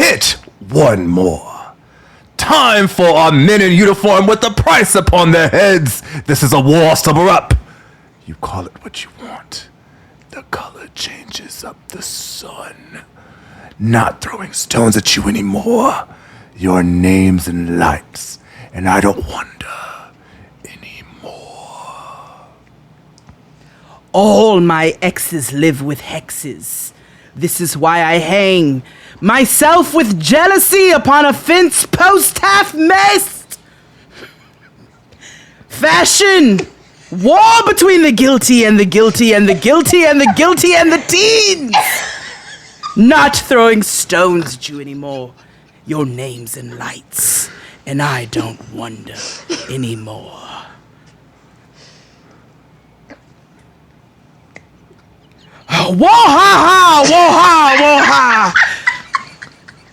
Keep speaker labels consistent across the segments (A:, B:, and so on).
A: Hit one more. Time for our men in uniform with the price upon their heads. This is a war, sober up. You call it what you want. The color changes up the sun. Not throwing stones at you anymore. Your name's in lights, and I don't wonder anymore.
B: All my exes live with hexes. This is why I hang myself with jealousy upon a fence post half mast. Fashion. War between the guilty and the guilty and the guilty and the guilty and the teens. Not throwing stones at you anymore. Your name's in lights, and I don't wonder anymore. Wah-ha-ha! Wah-ha!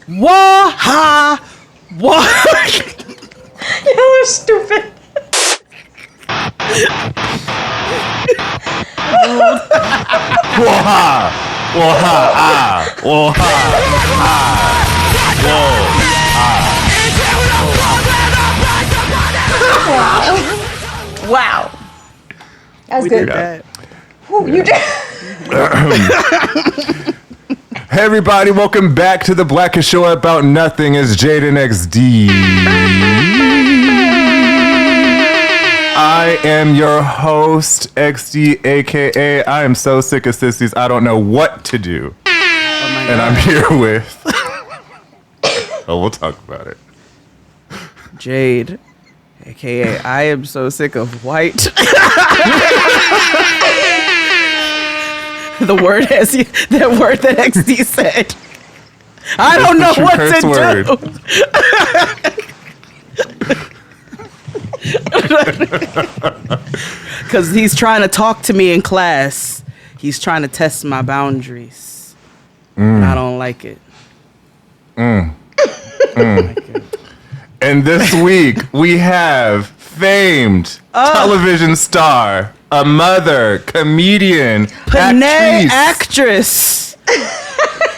B: Wah-ha! Wah-ha!
C: Y'all are stupid.
A: Whoa-ha! Whoa-ha! Ah! Whoa-ha! Ah! Whoa!
C: Wow. That was good.
A: That.
C: Ooh, you did.
A: Hey everybody, welcome back to the Blackest Show About Nothing. It's Jaden XD. I am your host, XD, aka I am so sick of sissies, I don't know what to do. And I'm here with... oh, we'll talk about it.
B: Jade, aka I am so sick of white. The word that XD said. I don't know what to do. Because he's trying to talk to me in class. He's trying to test my boundaries. And I don't like it.
A: And this week, we have famed television star, a mother, comedian,
B: actress.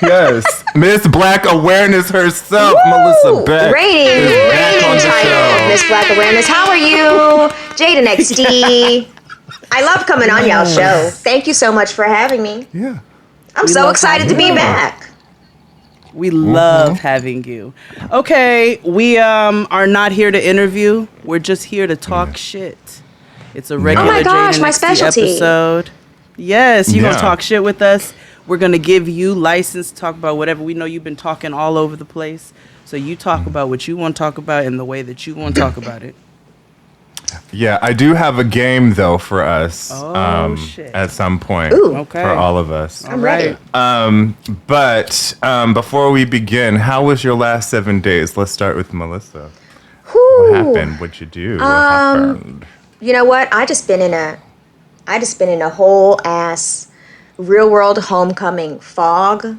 A: Yes, Miss Black Awareness herself,
C: Woo!
A: Melissa Beck.
C: Reigning title of Miss Black Awareness. How are you? Jaden XD. I love coming on y'all's show. Thank you so much for having me.
A: Yeah.
C: I'm so excited to be back.
B: We love having you. Okay, we are not here to interview. We're just here to talk shit. It's a regular
C: Oh my gosh,
B: Jaden
C: my
B: XD
C: specialty.
B: episode. Yes, you're going
A: Yeah.
B: to talk shit with us. We're going to give you license to talk about whatever. We know you've been talking all over the place. So you talk about what you want to talk about in the way that you want to talk about it.
A: Yeah, I do have a game, though, for us
B: Shit.
A: at some point.
C: Ooh.
B: Okay.
A: For all of us.
C: I'm ready.
A: But before we begin, how was your last 7 days? Let's start with Melissa.
C: Whew.
A: What happened? What'd you do? What happened?
C: You know what? I just been in a whole ass real world homecoming fog.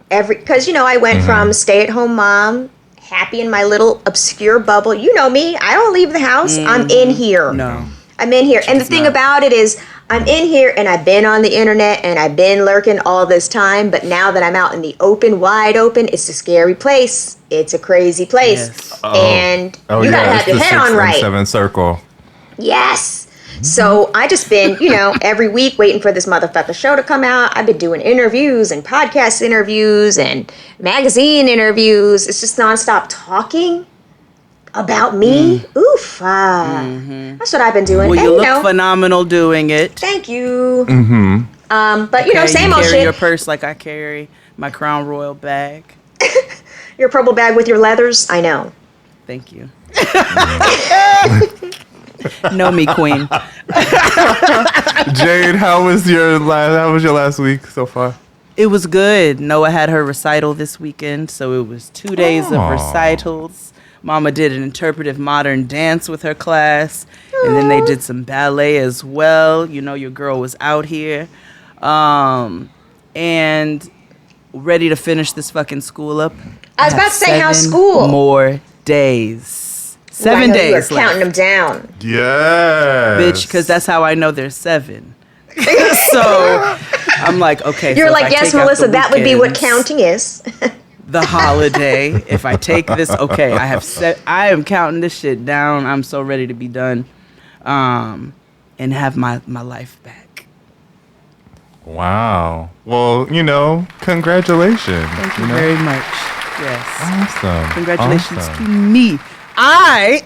C: Because I went from stay-at-home mom, happy in my little obscure bubble. You know me. I don't leave the house. I'm in here.
B: No.
C: I'm in here. And the thing about it is, I'm in here and I've been on the internet and I've been lurking all this time. But now that I'm out in the open, wide open, it's a scary place. It's a crazy place.
B: Yes.
C: And you gotta have your head on right.
A: 7 circle.
C: Yes. So I just been, every week waiting for this motherfucker show to come out. I've been doing interviews and podcast interviews and magazine interviews. It's just nonstop talking about me. Oof. That's what I've been doing.
B: Well,
C: And,
B: you look phenomenal doing it.
C: Thank you. But, same
B: you
C: old
B: carry
C: shit.
B: your purse like I carry my Crown Royal bag.
C: Your purple bag with your leathers. I know.
B: Thank you. Know me, queen.
A: Jade, how was your last week so far?
B: It was good. Noah had her recital this weekend, so it was 2 days of recitals. Mama did an interpretive modern dance with her class, and then they did some ballet as well. Your girl was out here. And ready to finish this fucking school up.
C: I was about to say, how's school?
B: More days. 7 days
C: You were
B: left.
C: counting them down.
A: Yes.
B: Bitch, because that's how I know there's 7. So I'm like, okay.
C: You're
B: so
C: like,
B: if I
C: yes,
B: take out
C: Melissa,
B: the
C: that would be what
B: weekends,
C: counting is.
B: the holiday. If I take this, okay, I am counting this shit down. I'm so ready to be done, and have my life back.
A: Wow. Well, congratulations.
B: Thank you very much. Yes.
A: Awesome.
B: Congratulations
A: Awesome.
B: to me. I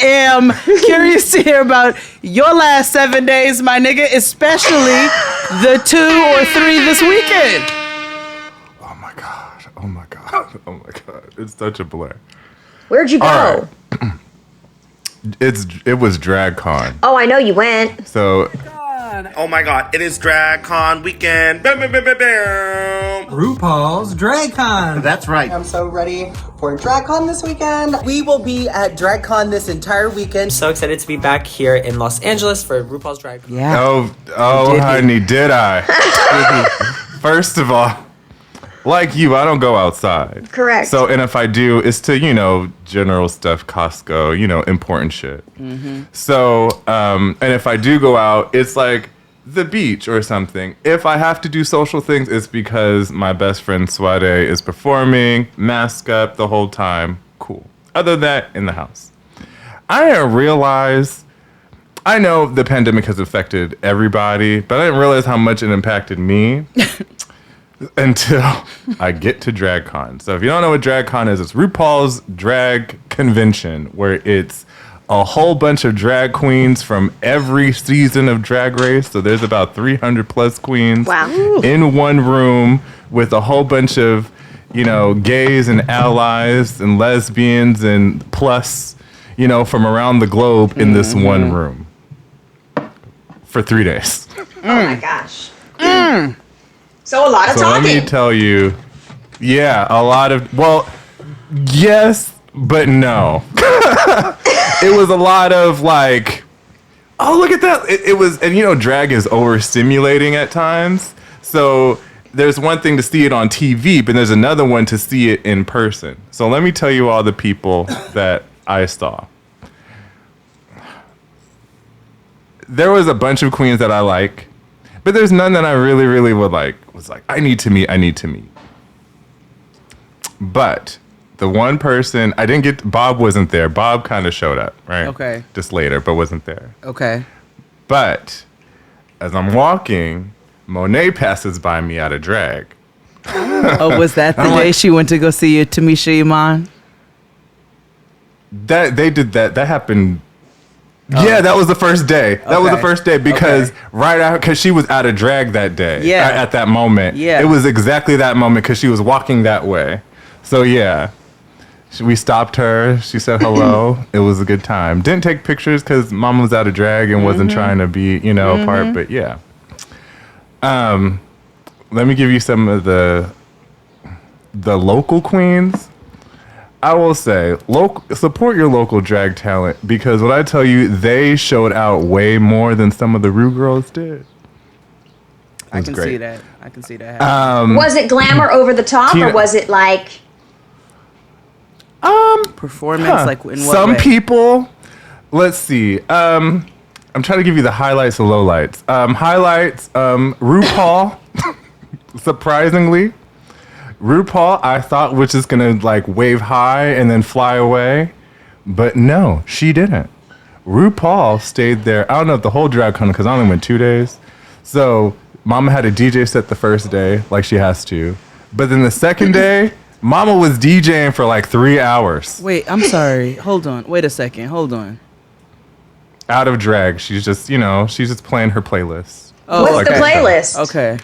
B: am curious to hear about your last 7 days, my nigga, especially the 2 or 3 this weekend.
A: Oh my god. Oh my god. Oh my god. It's such a blur.
C: Where'd you go?
A: All right. It was DragCon.
C: Oh, I know you went.
A: So
D: Oh my god, it is DragCon weekend. Bam, bam, bam, bam, bam.
E: RuPaul's DragCon.
F: That's right.
E: I'm so ready for DragCon this weekend. We will be at DragCon this entire weekend.
G: So excited to be back here in Los Angeles for RuPaul's Drag Race.
B: Yeah.
A: oh honey, did I? First of all, like you, I don't go outside.
C: Correct.
A: So, and if I do, it's to, general stuff, Costco, important shit.
B: Mm-hmm.
A: So, and if I do go out, it's like the beach or something. If I have to do social things, it's because my best friend Suade is performing, mask up the whole time. Cool. Other than that, in the house. I didn't realize, I know the pandemic has affected everybody, but I didn't realize how much it impacted me. Until I get to DragCon. So if you don't know what DragCon is, it's RuPaul's drag convention, where it's a whole bunch of drag queens from every season of Drag Race. So there's about 300 plus queens in one room with a whole bunch of, gays and allies and lesbians and plus, from around the globe in this one room for 3 days.
C: Oh my gosh. So a lot of
A: So
C: talking.
A: let me tell you, yeah, a lot of, yes, but no. It was a lot of like, oh, look at that. It was, and drag is overstimulating at times. So there's one thing to see it on TV, but there's another one to see it in person. So let me tell you all the people that I saw. There was a bunch of queens that I like. But there's none that I really, really was like, I need to meet. But the one person, Bob wasn't there. Bob kind of showed up, right?
B: Okay.
A: Just later, but wasn't there.
B: Okay.
A: But as I'm walking, Monet passes by me out of drag.
B: Oh, was that the day she went to go see your Tamisha Iman?
A: They did that. That happened. Yeah, that was the first day. That was the first day because because she was out of drag that day.
B: Yeah.
A: At that moment.
B: Yeah.
A: It was exactly that moment because she was walking that way. So yeah, we stopped her. She said hello. It was a good time. Didn't take pictures because Mama was out of drag and wasn't trying to be, a part. But yeah. Let me give you some of the local queens. I will say, support your local drag talent because what I tell you, they showed out way more than some of the Rue girls did.
B: I can see that.
C: Was it glamour over the top, or was it like
B: Performance, like in what
A: some
B: way?
A: people? Let's see. I'm trying to give you the highlights and lowlights. Highlights. RuPaul, surprisingly. RuPaul, I thought was just gonna like wave high and then fly away, but no, she didn't. RuPaul stayed there. I don't know if the whole DragCon because I only went 2 days. So Mama had a DJ set the first day, like she has to, but then the second day, Mama was DJing for like 3 hours.
B: Wait, I'm sorry. Hold on. Wait a second. Hold on.
A: Out of drag, she's just she's just playing her playlist.
B: Oh,
C: what's the playlist?
B: Okay.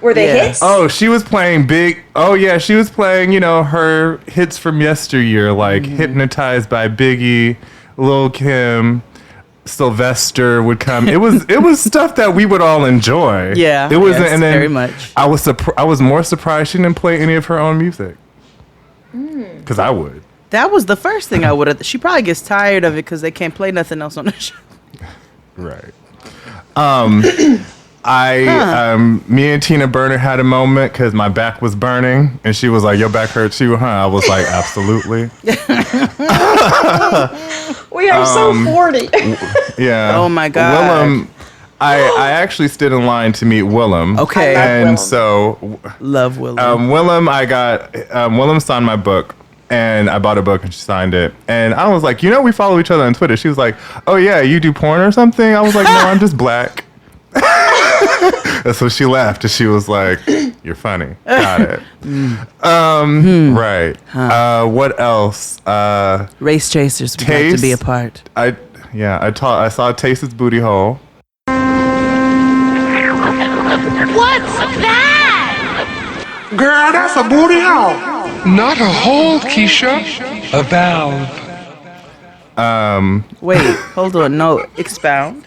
C: Were they
B: Yeah.
C: hits?
A: Oh, she was playing she was playing, her hits from yesteryear, like Hypnotized by Biggie, Lil' Kim, Sylvester would come. It was stuff that we would all enjoy.
B: Yeah,
A: it wasn't.
B: yes,
A: and then
B: very much.
A: I was more surprised she didn't play any of her own music. Because I would.
B: That was the first thing I would have. She probably gets tired of it because they can't play nothing else on the show.
A: Right. Me and Tina Burner had a moment because my back was burning, and she was like, "Your back hurts too, huh?" I was like, "Absolutely."
C: We are so 40.
A: Yeah.
B: Oh my God.
A: Willem, I actually stood in line to meet Willem.
B: Okay.
C: I love
A: And
C: Willem.
A: so
B: Love Willem.
A: Willem, Willem signed my book, and I bought a book and she signed it. And I was like, we follow each other on Twitter. She was like, oh yeah, you do porn or something? I was like, no, I'm just black. And so she laughed and she was like, you're funny. Got it. Right. What else?
B: Race Chasers would like to be a part.
A: I saw Taste's booty hole.
F: What's that?
H: Girl, that's a booty hole.
I: Not a hole, Keisha. A valve.
B: Wait, hold on. No, expound.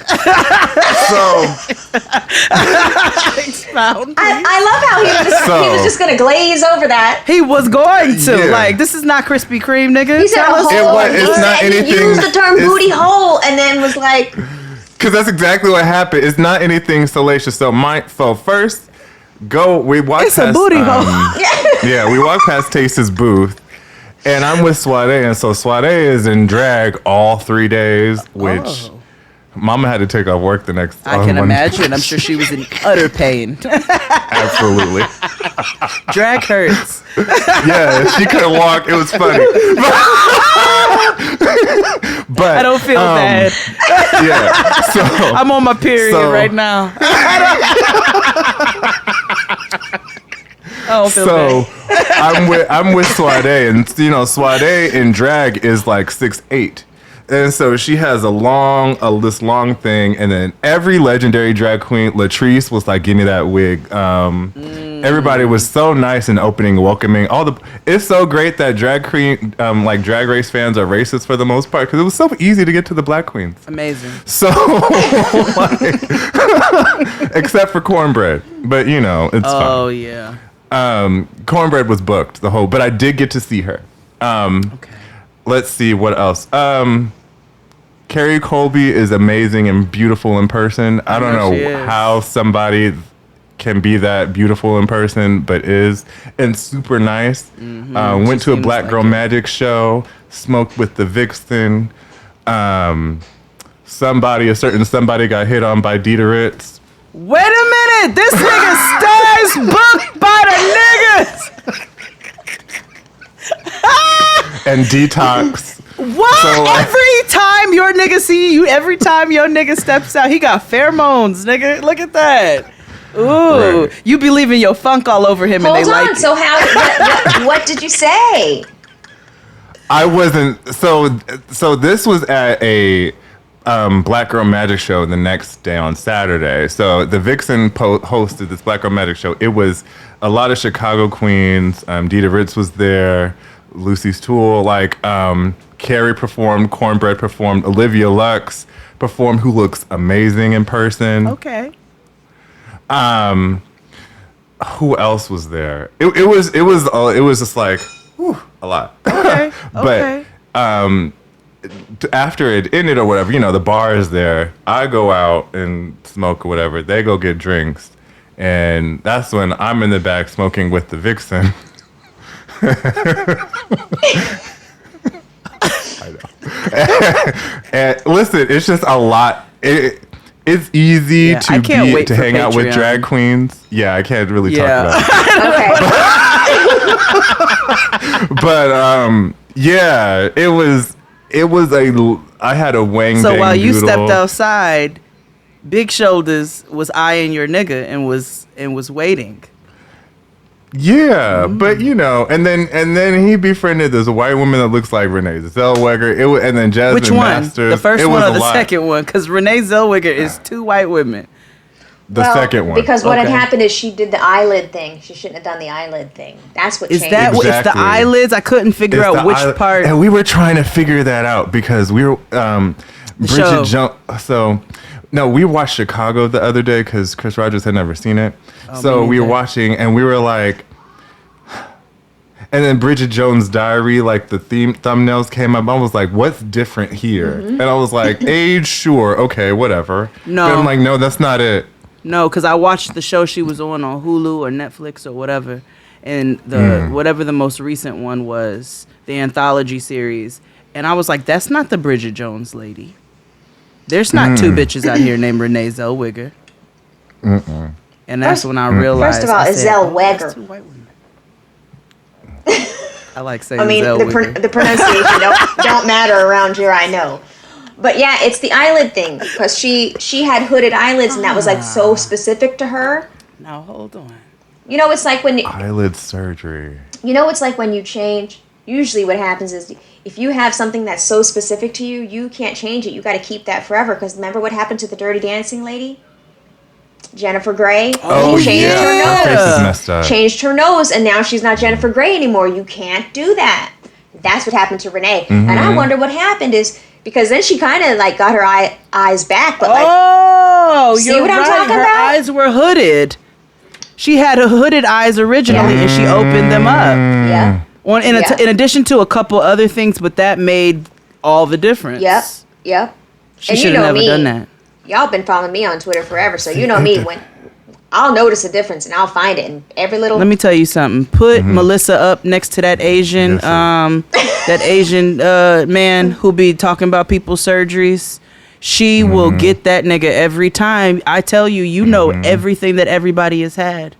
A: So
B: Expound.
C: I love how he was just gonna glaze over that.
B: He was going to.
A: Yeah.
B: Like, this is not Krispy Kreme, nigga.
C: He said a hole.
A: It's not
C: He
A: anything-
C: used the term
A: it's-
C: booty hole and then was like,
A: because that's exactly what happened. It's not anything salacious. So first, we walked
B: It's
A: past,
B: a booty hole.
A: Yeah, we walked past Taste's booth, and I'm with Swade, and so Swade is in drag all 3 days, which Mama had to take off work the next.
B: I can imagine. I'm sure she was in utter pain.
A: Absolutely.
B: Drag hurts.
A: Yeah, she couldn't walk. It was funny. But
B: I don't feel bad.
A: Yeah. So
B: I'm on my period right now. I don't feel
A: So
B: bad.
A: I'm with Swade, and Swade in drag is like 6'8", and so she has this long thing, and then every legendary drag queen, Latrice, was like, "Give me that wig." Everybody was so nice and opening, welcoming. It's so great that drag queen, like Drag Race fans are racist for the most part because it was so easy to get to the black queens.
B: Amazing.
A: So, except for Cornbread, but it's fine.
B: Oh, yeah.
A: Cornbread was booked but I did get to see her.
B: Okay.
A: Let's see what else. Carrie Colby is amazing and beautiful in person. I don't
B: know she
A: know
B: is.
A: how somebody can be that beautiful in person, but is, and super nice. Went
B: She
A: to a
B: seems
A: Black
B: like
A: Girl
B: it.
A: Magic show. Smoked with the Vixen. A certain somebody got hit on by Dieter Ritz.
B: Wait a minute. This nigga stays booked by the niggas.
A: And Detox.
B: What?
A: So,
B: every time your nigga see you, every time your nigga steps out, he got pheromones, nigga. Look at that. Ooh,
A: Right.
B: you be leaving your funk all over him, and
C: hold
B: they
C: on.
B: like it.
C: So what did you say?
A: I wasn't so this was at a Black Girl Magic show the next day on Saturday. So the Vixen hosted this Black Girl Magic show. It was a lot of Chicago queens. Dieter Ritz was there. Lucy's Tool. Carrie performed. Cornbread performed. Olivia Lux performed, who looks amazing in person.
B: Okay.
A: Who else was there? It was just like whew, a lot.
B: Okay.
A: But after it ended or whatever, the bar is there. I go out and smoke or whatever. They go get drinks, and that's when I'm in the back smoking with the Vixen. I know. And listen, it's just a lot. It's easy
B: I can't wait
A: to
B: for
A: hang out with
B: Patreon.
A: drag queens. Yeah, I can't really talk
B: Yeah.
A: about it. But yeah, it was I had a wang.
B: So
A: dang
B: while you
A: doodle.
B: stepped outside, Big Shoulders was eyeing your nigga and was waiting.
A: Yeah, but and then he befriended this white woman that looks like Renee Zellweger. And then Jasmine
B: Which one?
A: Masters.
B: The first
A: It
B: one
A: was
B: or
A: a
B: the
A: lot.
B: second one? Because Renee Zellweger is two white women.
A: The second one.
C: Because what had
B: Okay.
C: happened is she did the eyelid thing. She shouldn't have done the eyelid thing. That's what
B: Is
C: changed.
B: that what? It's the
A: Exactly.
B: eyelids? I couldn't figure
A: It's
B: out
A: the
B: which
A: island-
B: part.
A: And we were trying to figure that out because we were
B: show.
A: Bridget Jones. So no, we watched Chicago the other day because Chris Rogers had never seen it. So
B: me
A: we were
B: neither.
A: watching and we were like, and then Bridget Jones' Diary, like the thumbnails came up. I was like, what's different here?
B: Mm-hmm.
A: And I was like, age, sure, okay, whatever.
B: No.
A: But I'm like, no, that's not it.
B: No, because I watched the show she was on Hulu or Netflix or whatever, and the whatever the most recent one was, the anthology series, and I was like, that's not the Bridget Jones lady. There's not two bitches out here named Renee Zellweger. And that's when I realized.
C: First of all,
B: I
C: it's
B: said,
C: Zellweger.
B: two white women. I like saying
C: I mean,
B: Zellweger.
C: the pronunciation don't matter around here, I know. But yeah, it's the eyelid thing. Because she had hooded eyelids, and that was like so specific to her.
B: Now, hold on.
C: You know, it's like when...
A: Eyelid surgery.
C: You know, it's like when you change... Usually what happens is if you have something that's so specific to you, you can't change it. You got to keep that forever. Because remember what happened to the Dirty Dancing lady? Jennifer Grey.
A: Oh,
C: She changed her nose.
A: Her face is messed up.
C: Changed her nose, and now she's not Jennifer Grey anymore. You can't do that. That's what happened to Renee. And I wonder what happened is because then she kind of like got her eyes back, but like,
B: see
C: you're
B: what
C: I'm talking
B: her
C: about?
B: eyes were hooded. She had hooded eyes originally, and she opened them up.
C: Yeah.
B: In addition to a couple other things, but that made all the difference.
C: Yep.
B: She should have never done that.
C: Y'all been following me on Twitter forever, so you know me. When I'll notice a difference and I'll find it in every little.
B: Let me tell you something. Put Melissa up next to that Asian, man who be talking about people's surgeries. She will get that nigga every time. I tell you, you know everything that everybody has had.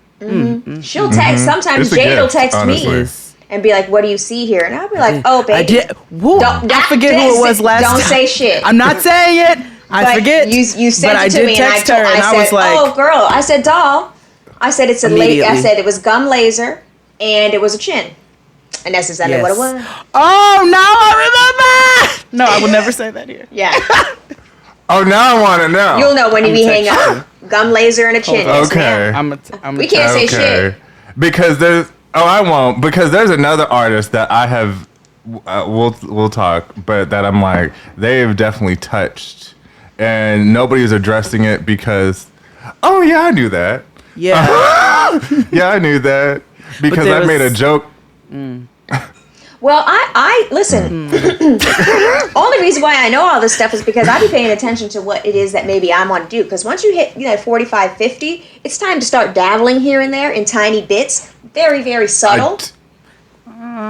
C: She'll text. Sometimes
A: It's a
C: Jade will
A: gift,
C: text
A: honestly.
C: me and be like, "What do you see here?" And I'll be like, "Oh, baby,
B: I did. Whoa, I forget who it was last time.
C: Don't say shit.
B: I'm not saying it. I
C: But
B: forget.
C: You sent
B: but
C: it to
B: I did
C: me,
B: text
C: and
B: her, and I
C: said,
B: was like,
C: "Oh, girl," I said, "Doll." I said it's a laser. I
B: Immediately.
C: said it was gum laser, and it was a chin, and that's exactly what it was.
B: Oh, now I remember. No, I would never say that here.
C: Yeah,
A: Oh, now I want to know.
C: you'll know when we hang up. Gum laser and a chin. Yes,
A: Okay.
C: ma'am. We can't say shit.
A: Because there's... Oh, I won't. Because there's another artist that I have... we'll talk. But that I'm like, they've definitely touched. And nobody's addressing it because... Oh, yeah, I knew that.
B: Yeah.
A: Yeah, I knew that. Because
B: there
A: I made a
B: was-
A: joke.
C: Well, I listen. Only reason why I know all this stuff is because I be paying attention to what it is that maybe I want to do. Because once you hit 45, 50, it's time to start dabbling here and there in tiny bits. Very, very subtle.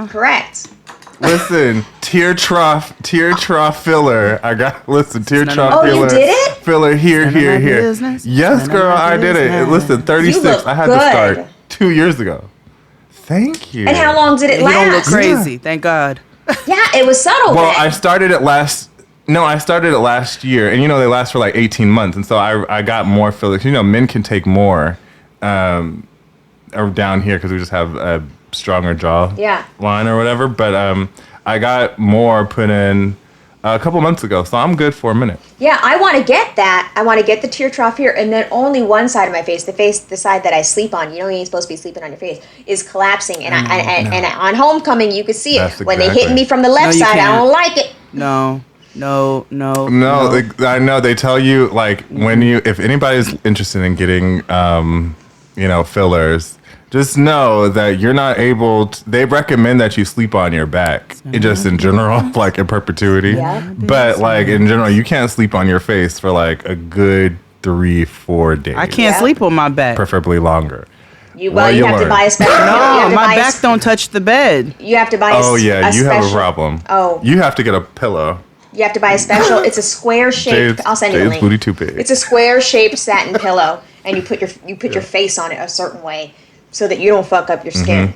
C: Correct.
A: Listen, tear trough filler. I got tear trough
C: Oh,
A: filler.
C: you did it?
A: Filler here.
B: business.
A: Yes,
B: None of
A: girl,
B: my
A: I did it.
B: business.
A: Listen, 36.
C: You look
A: I had to
C: good.
A: start 2 years ago. Thank you.
C: And how long did it
B: You
C: last?
B: don't look crazy. Thank God.
C: Yeah, it was subtle.
A: Well,
C: then.
A: I started it last year, and they last for like 18 months, and so I got more fillers. Men can take more or down here because we just have a stronger jaw line or whatever. But I got more put in a couple months ago, so I'm good for a minute.
C: Yeah, I want to get that. I want to get the tear trough here, and then only one side of my face, the side that I sleep on. You ain't supposed to be sleeping on your face, is collapsing. And and on Homecoming, you could see it
A: That's
C: when they hit
A: exactly.
C: me from the left
B: No, you
C: side. I
B: can't.
C: don't like it.
B: No.
A: No, I know they tell you like if anybody's interested in getting fillers, just know that you're not able to, they recommend that you sleep on your back just in general, like in perpetuity.
C: Yeah.
A: But like in general, you can't sleep on your face for like a good 3-4 days.
B: I can't sleep on my back.
A: Preferably longer.
C: You
A: Well, you
C: have to
A: learn.
C: buy a special.
B: No, my back don't touch the bed.
C: You have to buy.
A: Oh yeah, you have a
C: special-
A: problem.
C: Oh.
A: You have to get a pillow.
C: You have to buy a special. It's a square shaped. I'll send you the
A: Jade's
C: link.
A: booty too big.
C: It's a square shaped satin pillow, and you put your face on it a certain way so that you don't fuck up your skin.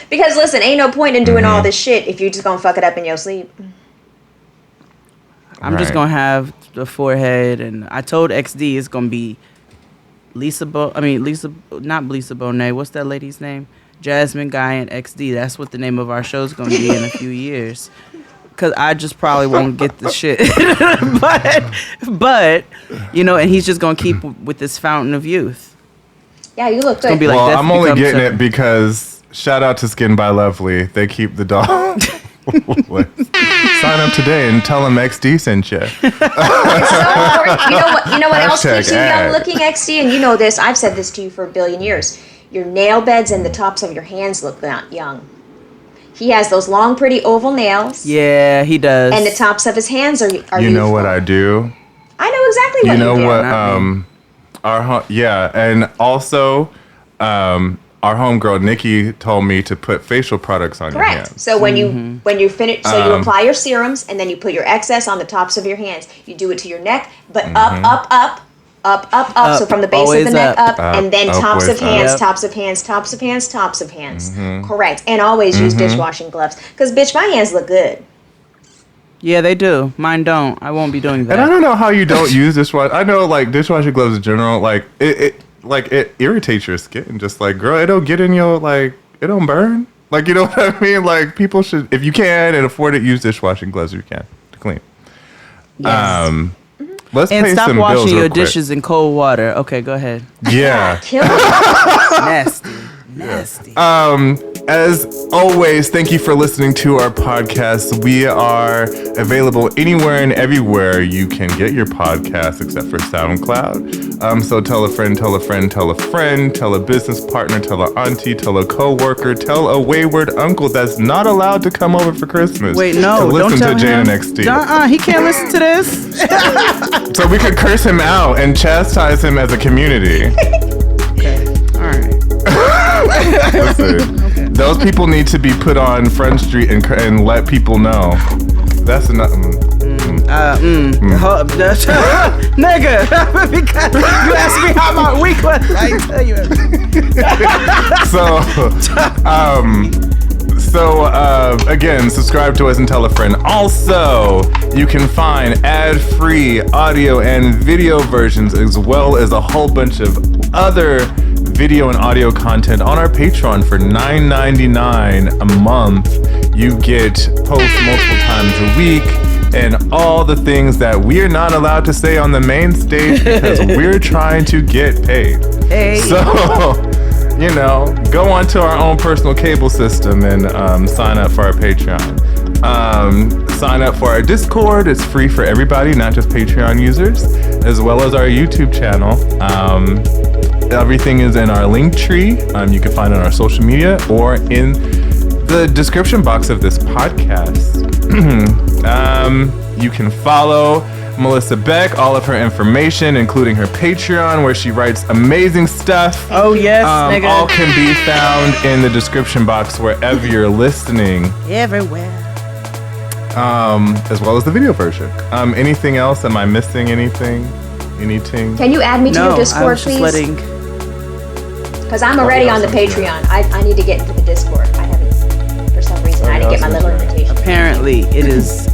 C: Because listen, ain't no point in doing all this shit if you're just gonna fuck it up in your sleep.
B: I'm just
A: Right.
B: gonna have the forehead, and I told XD it's gonna be not Lisa Bonet. What's that lady's name? Jasmine Guy and XD. That's what the name of our show's gonna be in a few years. Cause I just probably won't get the shit, but and he's just gonna keep with this fountain of youth.
C: Yeah, you look
B: gonna
C: good.
B: be like,
A: Well,
B: Death
A: I'm only
B: Becomes
A: getting
B: a-
A: it because shout out to Skin by Lovely. They keep the dog. Sign up today and tell them XD sent you.
C: It's so important. You know what else
A: Hashtag
C: keeps you
A: ad.
C: young looking, XD? And you know this. I've said this to you for a billion years. Your nail beds and the tops of your hands look young. He has those long, pretty oval nails.
B: Yeah, he does.
C: And the tops of his hands are
A: You know what I do?
C: I know exactly what
A: You know
C: do.
A: what? And also, our homegirl Nikki told me to put facial products on your
C: Correct.
A: hands.
C: So when you finish, so you apply your serums, and then you put your excess on the tops of your hands. You do it to your neck, but up. So from the base of the neck up, and then tops of hands, tops of hands, tops of hands, tops of hands. Correct. And always use dishwashing gloves, because bitch, my hands look good.
B: Yeah, they do. Mine don't. I won't be doing that.
A: And I don't know how you don't use dishwasher. I know, like, dishwashing gloves in general, like, it irritates your skin. Just like, girl, it don't get in your, like, it don't burn. Like, you know what I mean? Like, people should, if you can and afford it, use dishwashing gloves if you can to clean.
B: Yes.
A: Let's
B: And
A: pay
B: stop
A: some bills
B: washing
A: real
B: your
A: quick.
B: dishes in cold water. Okay, go ahead.
A: Yeah.
B: Nasty.
A: As always, thank you for listening to our podcast. We are available anywhere and everywhere you can get your podcast, except for SoundCloud. So tell a friend, tell a friend, tell a friend, tell a business partner, tell a auntie, tell a coworker, tell a wayward uncle that's not allowed to come over for Christmas.
B: Wait, no,
A: to listen
B: don't tell
A: to Jane
B: him.
A: and XD.
B: He can't listen to this.
A: So we could curse him out and chastise him as a community.
B: Okay, all right.
A: Listen, those people need to be put on Front Street and let people know. That's enough.
B: Nigga, because you asked me how my week was. I ain't tell you everything.
A: Again, subscribe to us and tell a friend. Also, you can find ad-free audio and video versions, as well as a whole bunch of other video and audio content on our Patreon for $9.99 a month. You get posts multiple times a week and all the things that we're not allowed to say on the main stage because we're trying to get paid.
B: Hey.
A: So, you know, go onto our own personal cable system and sign up for our Patreon. Sign up for our Discord. It's free for everybody, not just Patreon users, as well as our YouTube channel. Everything is in our link tree. You can find it on our social media or in the description box of this podcast. You can follow Melissa Beck, all of her information, including her Patreon, where she writes amazing stuff.
B: Oh, yes, nigga.
A: All can be found in the description box wherever you're listening.
B: Everywhere.
A: As well as the video version. Anything else? Am I missing anything? Anything?
C: Can you add me to your
B: I
C: Discord,
B: was just
C: please? Because I'm already on the Patreon. I need to get into the Discord. I haven't, for some reason. I didn't get my little invitation.
B: Apparently, it is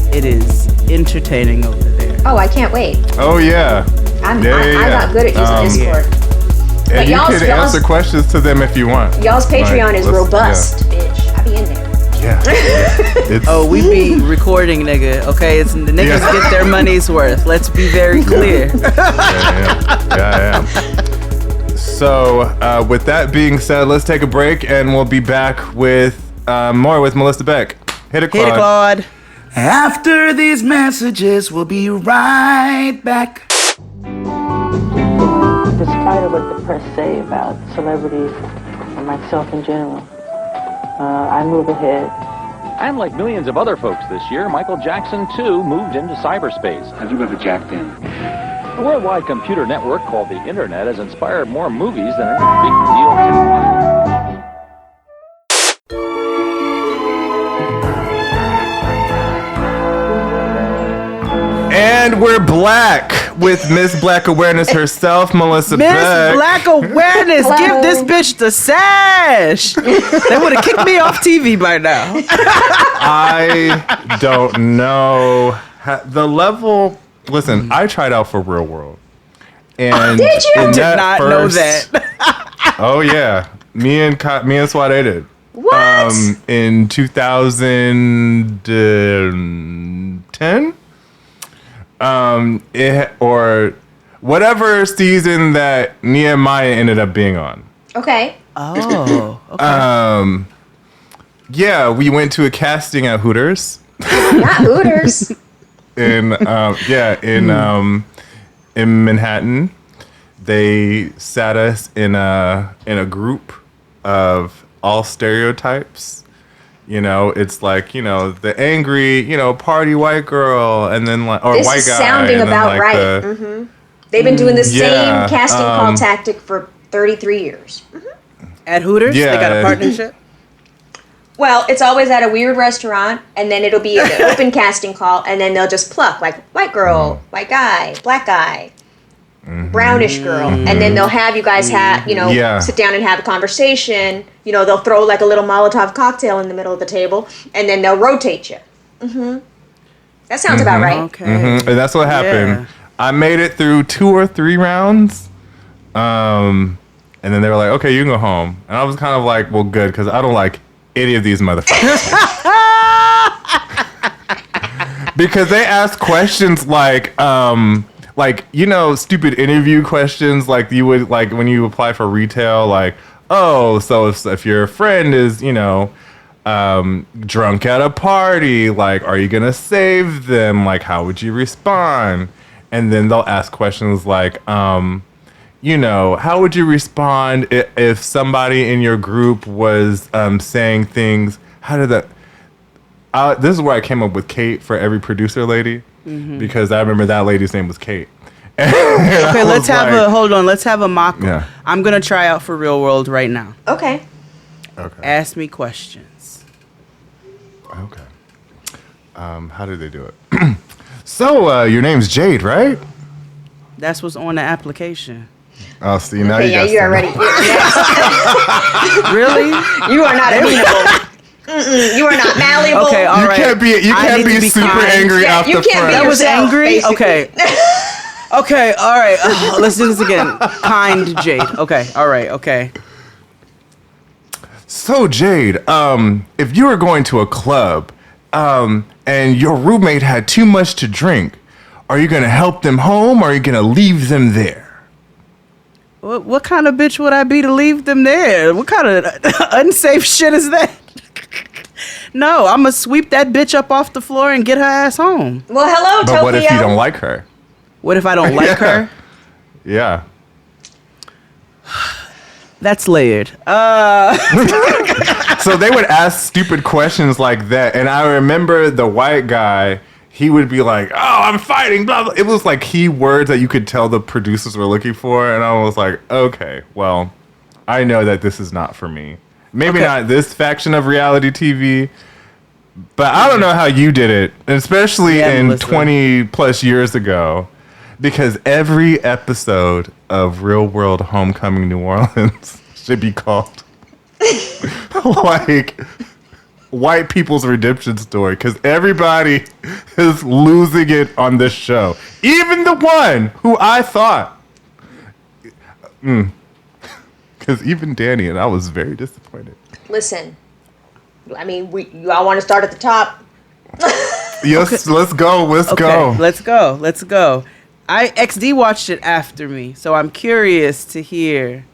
B: entertaining over there.
C: Oh, I can't wait.
A: Oh, yeah.
C: I got good at using Discord.
A: And
C: But
A: you
C: y'all's-
A: can answer questions to them if you want.
C: Y'all's Patreon is
A: let's-
C: robust, bitch. I be in there.
A: Yeah. It's,
B: Oh, we be recording, nigga. Okay, it's the niggas get their money's worth. Let's be very clear.
A: yeah. So, with that being said, let's take a break and we'll be back with more with Melissa Beck. Hit it, Claude.
B: Hit it, Claude.
J: After these messages, we'll be right back.
K: Despite of what the press say about celebrities and myself in general, I move ahead.
L: And like millions of other folks this year, Michael Jackson, too, moved into cyberspace.
M: Have you ever jacked in?
L: The worldwide computer network called the Internet has inspired more movies than any big deal.
A: And we're black with Miss Black Awareness herself, Melissa
B: Miss
A: Beck.
B: Black Awareness, give this bitch the sash. They would have kicked me off TV by now.
A: I don't know the level. Listen, I tried out for Real World. And
C: did you?
B: I did not know that.
A: Oh yeah, me and Swade did.
C: What?
A: In 2010. Or whatever season that Nehemiah ended up being on.
C: Okay.
B: Oh, okay.
A: Yeah, we went to a casting at Hooters.
C: Not Hooters.
A: in Manhattan. They sat us in a group of all stereotypes. You know, it's like, you know, the angry, you know, party white girl, and then like, or
C: this
A: white
C: is
A: guy.
C: sounding
A: and then
C: about
A: like
C: right. They've been doing the same casting call tactic for 33 years.
B: At Hooters?
A: Yeah.
B: They got a partnership?
C: Well, it's always at a weird restaurant, and then it'll be an open casting call, and then they'll just pluck, like, white girl, white guy, black guy, brownish girl, and then they'll have you guys sit down and have a conversation. You know, they'll throw like a little Molotov cocktail in the middle of the table, and then they'll rotate you. That sounds about right.
B: Okay.
A: And that's what happened.
B: Yeah.
A: I made it through 2 or 3 rounds. And then they were like, okay, you can go home. And I was kind of like, well, good, because I don't like any of these motherfuckers. Because they ask questions like, stupid interview questions like you would, like, when you apply for retail, like, oh, so if your friend is, drunk at a party, like, are you going to save them? Like, how would you respond? And then they'll ask questions like, how would you respond if somebody in your group was saying things? How did that? This is where I came up with Kate for every producer lady, because I remember that lady's name was Kate.
B: Okay, let's have a mock.
A: Yeah.
B: I'm going to try out for Real World right now.
C: Okay.
B: Ask me questions.
A: Okay. How did they do it? So, your name's Jade, right?
B: That's what's on the application.
A: Oh, see, now
C: Okay,
A: you
C: you
A: got
C: already.
B: Really?
C: You are not amenable. You are not malleable.
B: Okay, all right.
A: You can't be super angry
C: Yeah,
A: off
C: you
A: the
C: can't be
A: front.
B: That was
C: yourself,
B: angry?
C: basically.
B: Okay. Okay, all right. Let's do this again. Kind Jade. Okay, all right, okay.
A: So, Jade, if you were going to a club and your roommate had too much to drink, are you going to help them home or are you going to leave them there?
B: What kind of bitch would I be to leave them there? What kind of unsafe shit is that? No, I'm going to sweep that bitch up off the floor and get her ass home.
C: Well, hello, Tokyo.
A: But what if you don't like her?
B: What if I don't like her?
A: Yeah.
B: That's layered.
A: So they would ask stupid questions like that. And I remember the white guy, he would be like, oh, I'm fighting, blah, blah. It was like keywords that you could tell the producers were looking for. And I was like, okay, well, I know that this is not for me. Maybe not this faction of reality TV, but I don't know how you did it, especially in
B: Melissa.
A: 20 plus years ago. Because every episode of Real World Homecoming New Orleans should be called like white people's redemption story. Because everybody is losing it on this show. Even the one who I thought. Because even Danny and I was very disappointed.
C: Listen, I mean, you all want to start at the top?
A: Yes, let's go. Let's go.
B: Let's go. XD watched it after me, so I'm curious to hear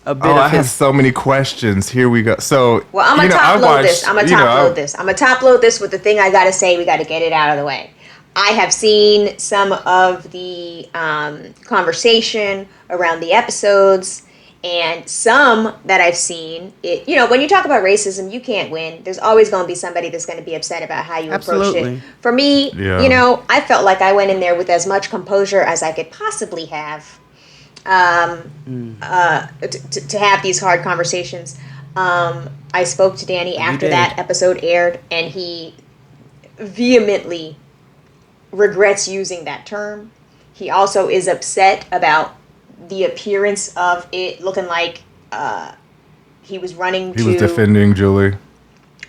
B: a bit of
A: I have
B: his.
A: so many questions. Here we go. So,
C: Well, I'm going to top load this. I'm going to top load this. I'm going to top load this with the thing I got to say. We got to get it out of the way. I have seen some of the conversation around the episodes, and some that I've seen, when you talk about racism, you can't win. There's always going to be somebody that's going to be upset about how you approach it. For me, I felt like I went in there with as much composure as I could possibly have to have these hard conversations. I spoke to Danny after that episode aired, and he vehemently regrets using that term. He also is upset about the appearance of it looking like he was running
A: He was defending Julie.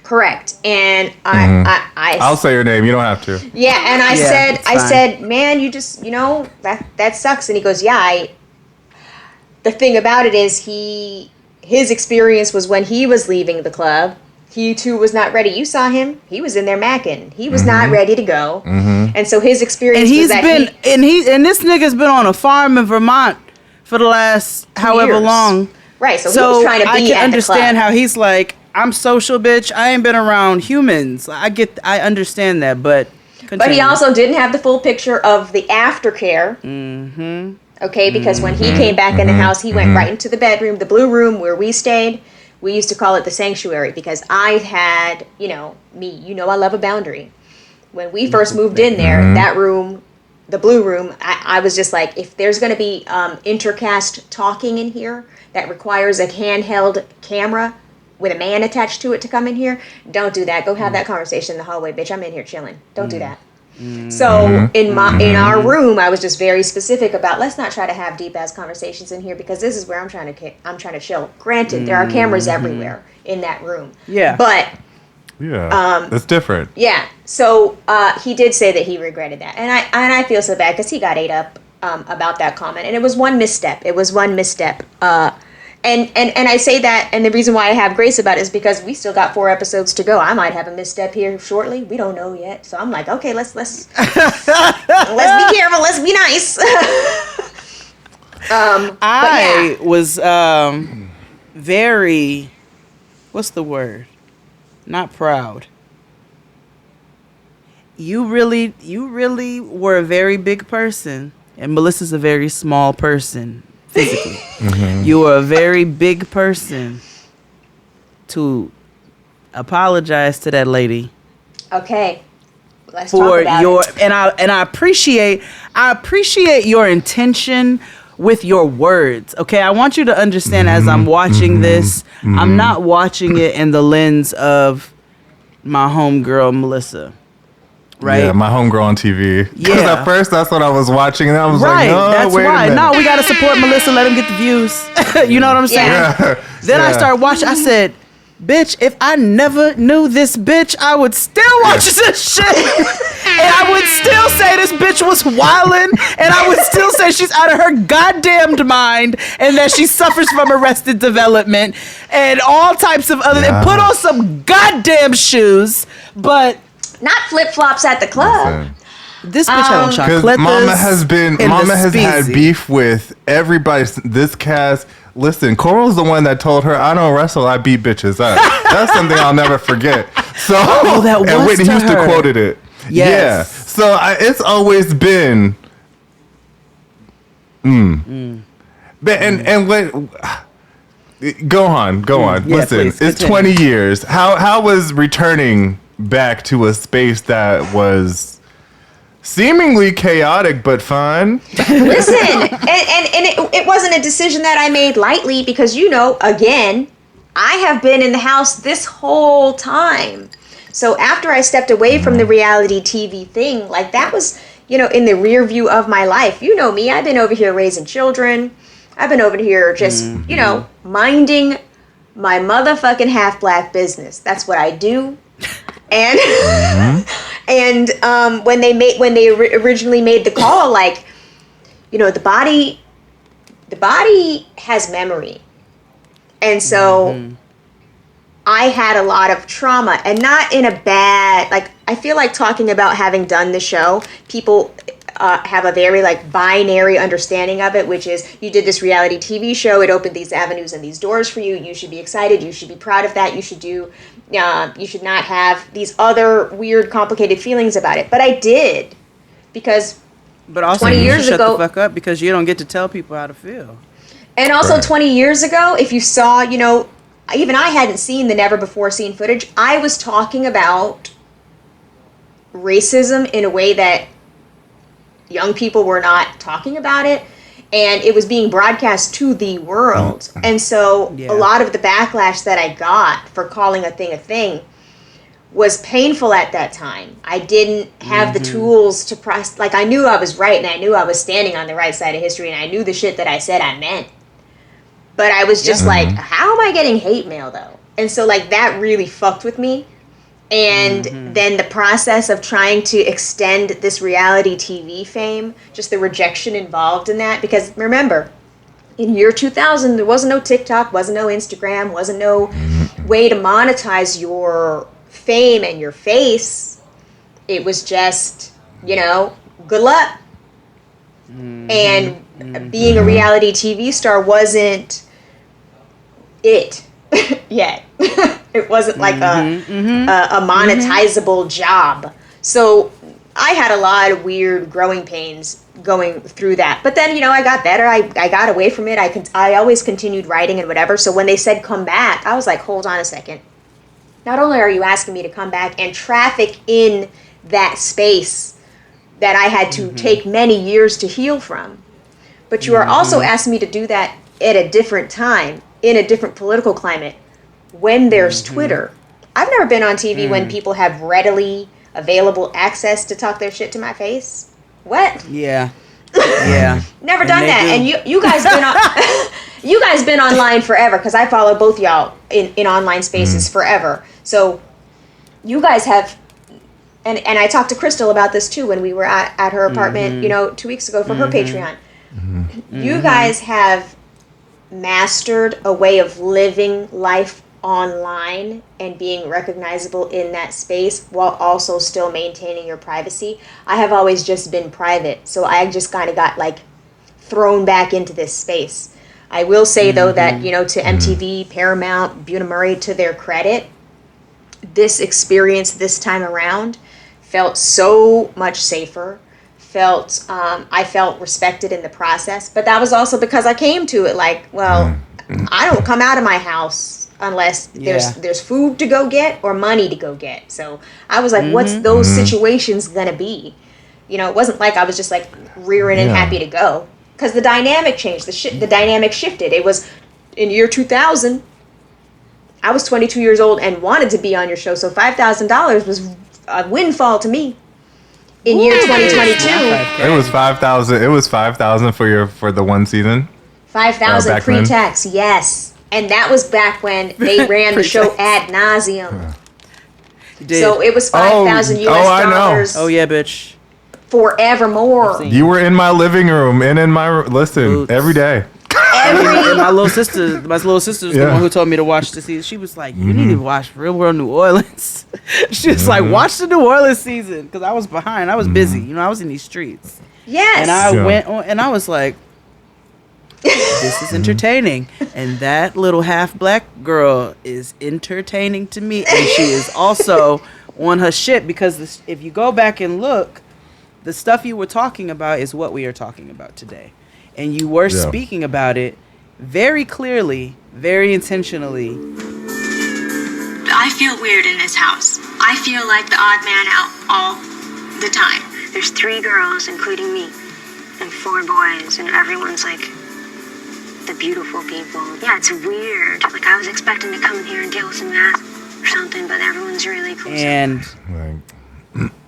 C: Correct. And I'll
A: say your name. You don't have to.
C: Yeah, and I said, man, you just, that sucks. And he goes, yeah, the thing about it is his experience was when he was leaving the club, he too was not ready. You saw him. He was in there macking. He was not ready to go. And so his experience was that
B: and this nigga's been on a farm in Vermont for the last however long.
C: Right, so he was trying to be
B: I can
C: at
B: understand
C: the club.
B: how he's like, I'm social, bitch. I ain't been around humans. I understand that, but continue.
C: But he also didn't have the full picture of the aftercare. Okay, because when he came back in the house, he went right into the bedroom, the blue room where we stayed. We used to call it the sanctuary because I had, I love a boundary. When we first moved in there, that room the Blue Room, I was just like, if there's going to be intercast talking in here that requires a handheld camera with a man attached to it to come in here, don't do that. Go have that conversation in the hallway, bitch. I'm in here chilling. Don't do that. So in our room, I was just very specific about, let's not try to have deep ass conversations in here, because this is where I'm trying to chill. Granted, there are cameras everywhere in that room.
B: Yeah.
C: But
A: it's different.
C: yeah. So he did say that he regretted that, and I feel so bad because he got ate up about that comment, and it was one misstep. And I say that, and the reason why I have grace about it is because we still got 4 episodes to go. I might have a misstep here shortly. We don't know yet. So I'm like, okay, let's be careful. Let's be nice.
B: I was very, what's the word? Not proud. You really were a very big person, and Melissa's a very small person. Physically, you were a very big person to apologize to that lady.
C: Okay, let's
B: for
C: talk about
B: your
C: it.
B: and I appreciate your intention with your words. Okay, I want you to understand as I'm watching this, I'm not watching it in the lens of my homegirl Melissa. Right?
A: Yeah, my homegirl on TV. Because
B: Yeah.
A: at first that's what I was watching, and I was
B: Right,
A: like, no,
B: that's
A: wait a
B: why.
A: minute.
B: No, we gotta support Melissa. Let him get the views. You know what I'm saying?
A: Yeah.
B: Then I
A: Yeah.
B: started watching. I said, "Bitch, if I never knew this bitch, I would still watch this shit, and I would still say this bitch was wildin', and I would still say she's out of her goddamned mind, and that she suffers from arrested development and all types of other. And put on some goddamn shoes, but."
C: Not flip-flops at the club.
B: This bitch had on
A: Because
B: chocolates.
A: Mama has had beef with everybody. This cast. Listen, Coral's the one that told her, "I don't wrestle, I beat bitches up." That's something I'll never forget. So,
B: that was
A: and Whitney
B: to
A: Houston
B: her.
A: quoted it.
B: Yes.
A: Yeah. So it's always been. But and what? Go on.
B: Yeah,
A: Listen,
B: please,
A: it's
B: continue.
A: 20 years. How was returning back to a space that was seemingly chaotic but fun?
C: Listen, and it wasn't a decision that I made lightly, because, again, I have been in the house this whole time. So after I stepped away from the reality TV thing, like, that was, in the rear view of my life. You know me, I've been over here raising children. I've been over here just, minding my motherfucking half-black business. That's what I do. And when they originally made the call, like, the body has memory, and so I had a lot of trauma, and not in a bad, like, I feel like talking about having done the show, people have a very, like, binary understanding of it, which is, you did this reality TV show, it opened these avenues and these doors for you, you should be excited, you should be proud of that, you should not have these other weird, complicated feelings about it. But I did, because
B: But also,
C: 20
B: you
C: years
B: should
C: ago,
B: shut the fuck up, because you don't get to tell people how to feel.
C: and also
A: Right.
C: 20 years ago, if you saw, even I hadn't seen the never before seen footage, I was talking about racism in a way that young people were not talking about it, and it was being broadcast to the world. And so a lot of the backlash that I got for calling a thing was painful at that time. I didn't have the tools to process. Like, I knew I was right, and I knew I was standing on the right side of history, and I knew the shit that I said I meant. But I was just like, how am I getting hate mail, though? And so, like, that really fucked with me. And then the process of trying to extend this reality TV fame, just the rejection involved in that. Because remember, in year 2000, there wasn't no TikTok, wasn't no Instagram, wasn't no way to monetize your fame and your face. It was just, good luck. And being a reality TV star wasn't it yet. It wasn't like a monetizable job. So I had a lot of weird growing pains going through that. But then, I got better. I got away from it. I always continued writing and whatever. So when they said come back, I was like, hold on a second. Not only are you asking me to come back and traffic in that space that I had to take many years to heal from. But you are also asking me to do that at a different time, in a different political climate, when there's Twitter. I've never been on TV when people have readily available access to talk their shit to my face. What?
B: Yeah. Yeah.
C: Never done that. And you guys been on you guys been online forever, because I follow both y'all in online spaces forever. So you guys have, and I talked to Crystal about this too when we were at her apartment, 2 weeks ago for her Patreon. You guys have mastered a way of living life online and being recognizable in that space while also still maintaining your privacy. I have always just been private, so I just kind of got like thrown back into this space. I will say though that, to MTV, Paramount, Buna Murray, to their credit, this experience this time around felt so much safer. I felt respected in the process, but that was also because I came to it like, well, I don't come out of my house unless there's food to go get or money to go get. So I was like, what's those situations gonna be? It wasn't like I was just like rearing and happy to go, because the dynamic changed. The dynamic shifted. It was in year 2000. I was 22 years old and wanted to be on your show, so $5,000 was a windfall to me. In year 2022,
A: it was 5,000. It was 5,000 for the one season.
C: 5,000 pre-tax, yes. And that was back when they ran the show ad nauseum. So it was 5,000 US dollars.
B: Oh yeah, bitch.
C: Forevermore.
A: You were in my living room and in my every day.
B: And my little sister was the one who told me to watch the season. She was like, "You need to watch Real World New Orleans." She was like, "Watch the New Orleans season," because I was behind. I was busy. I was in these streets.
C: Yes.
B: And I went on, and I was like, "This is entertaining." And that little half black girl is entertaining to me, and she is also on her shit, because if you go back and look, the stuff you were talking about is what we are talking about today. And you were speaking about it very clearly, very intentionally.
M: I feel weird in this house. I feel like the odd man out all the time. There's 3 girls, including me, and 4 boys, and everyone's like the beautiful people. Yeah, it's weird. Like, I was expecting to come in here and deal with some math or something, but everyone's really cool.
B: And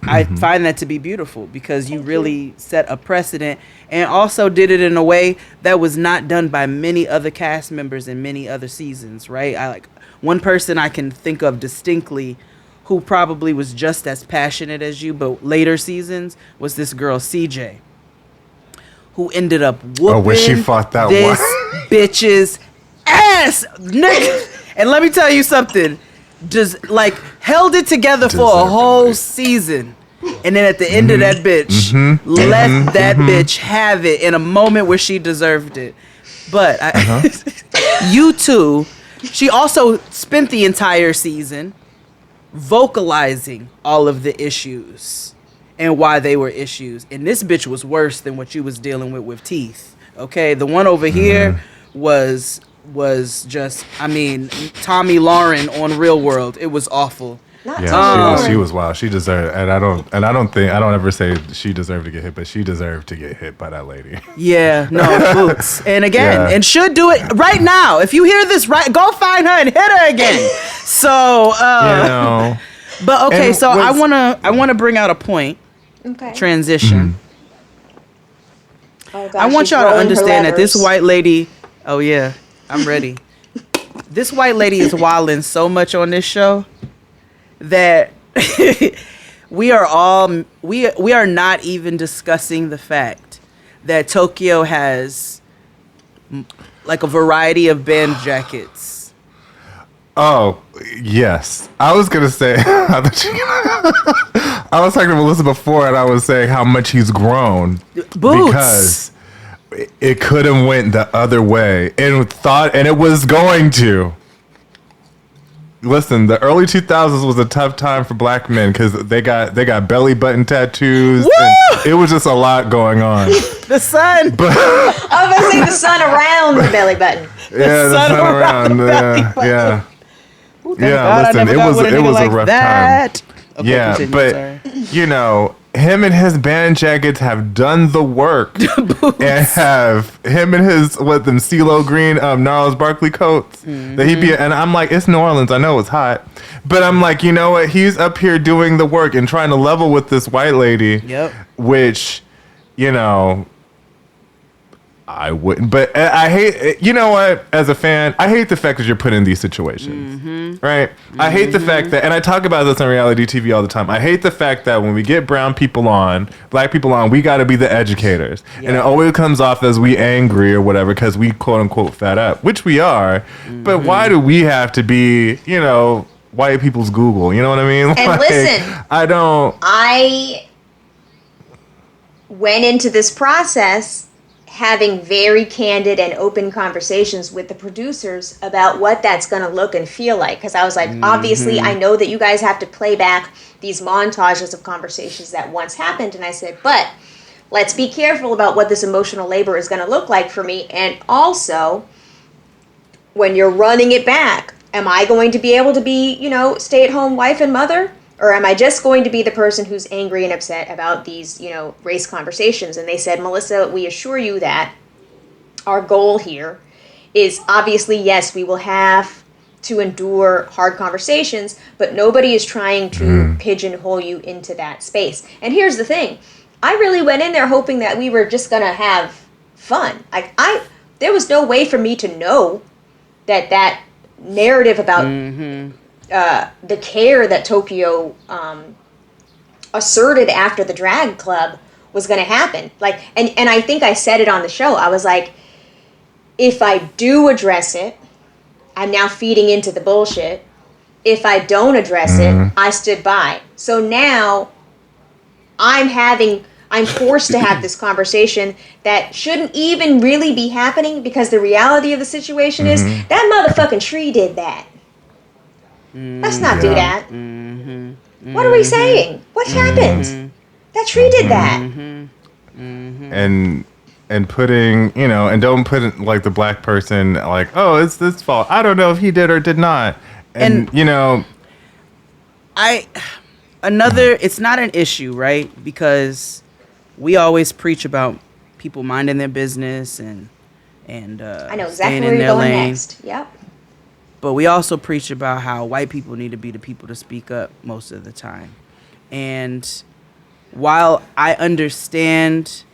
B: I find that to be beautiful, because you really set a precedent, and also did it in a way that was not done by many other cast members in many other seasons, right? One person I can think of distinctly who probably was just as passionate as you, but later seasons, was this girl CJ, who ended up whooping
A: when she fought that
B: this bitch's ass, nigga. And let me tell you something. Just held it together for a whole season, and then at the end of that bitch, let that bitch have it in a moment where she deserved it. But you too, she also spent the entire season vocalizing all of the issues and why they were issues. And this bitch was worse than what you was dealing with Teeth. Okay, the one over here was just, Tommy Lauren on Real World. It was awful.
A: She was wild. She deserved, and I don't ever say she deserved to get hit, but she deserved to get hit by that lady.
B: Yeah, no, boots. And again, and should do it right now. If you hear this, go find her and hit her again. So, but okay, so I wanna bring out a point.
C: Okay.
B: Transition.
C: Oh, gosh,
B: I want y'all to understand that this white lady. Oh yeah, I'm ready. This white lady is wilding so much on this show that we are not even discussing the fact that Tokyo has like a variety of band jackets.
A: Oh, yes. I was going to say, I was talking to Melissa before, and I was saying how much he's grown.
B: Boots.
A: Because it could have went the other way, and it was going to. Listen, the early 2000s was a tough time for black men because they got belly button tattoos. And it was just a lot going on.
B: The sun.
C: I was going to say the sun around the belly button.
A: The sun around. Yeah.
B: Ooh, God, listen,
A: it was a rough
B: time.
A: Okay, but sorry. him and his band jackets have done the work and have him and his them CeeLo Green Gnarls Barkley coats that he be, and I'm like, it's New Orleans, I know it's hot, but I'm like, you know what, he's up here doing the work and trying to level with this white lady, which, you know, I wouldn't, but I hate, you know what, as a fan, I hate the fact that you're put in these situations, right? I hate the fact that, and I talk about this on reality TV all the time, I hate the fact that when we get brown people on, black people on, we got to be the educators. And it always comes off as we angry or whatever because we quote unquote fed up, which we are, but why do we have to be, you know, white people's Google, you know what I mean?
C: And
A: like,
C: listen, I went into this process having very candid and open conversations with the producers about what that's going to look and feel like. Because I was like, obviously, I know that you guys have to play back these montages of conversations that once happened. And I said, but let's be careful about what this emotional labor is going to look like for me. And also, when you're running it back, am I going to be able to be, you know, stay-at-home wife and mother? Or am I just going to be the person who's angry and upset about these, you know, race conversations? And they said, Melissa, we assure you that our goal here is obviously, yes, we will have to endure hard conversations, but nobody is trying to pigeonhole you into that space. And here's the thing. I really went in there hoping that we were just going to have fun. There was no way for me to know that narrative about the care that Tokyo asserted after the drag club was going to happen. Like, and I think I said it on the show. I was like, if I do address it, I'm now feeding into the bullshit. If I don't address it, I stood by. So now I'm forced to have this conversation that shouldn't even really be happening because the reality of the situation is that motherfucking tree did that. Let's not do that. What are we saying? What happened? That tree did that.
A: And putting, you know, and don't put it like the black person like, oh, it's this fault. I don't know if he did or did not. And you know,
B: it's not an issue, right? Because we always preach about people minding their business and
C: I know exactly where you're going next. Yep.
B: But we also preach about how white people need to be the people to speak up most of the time. And while I understand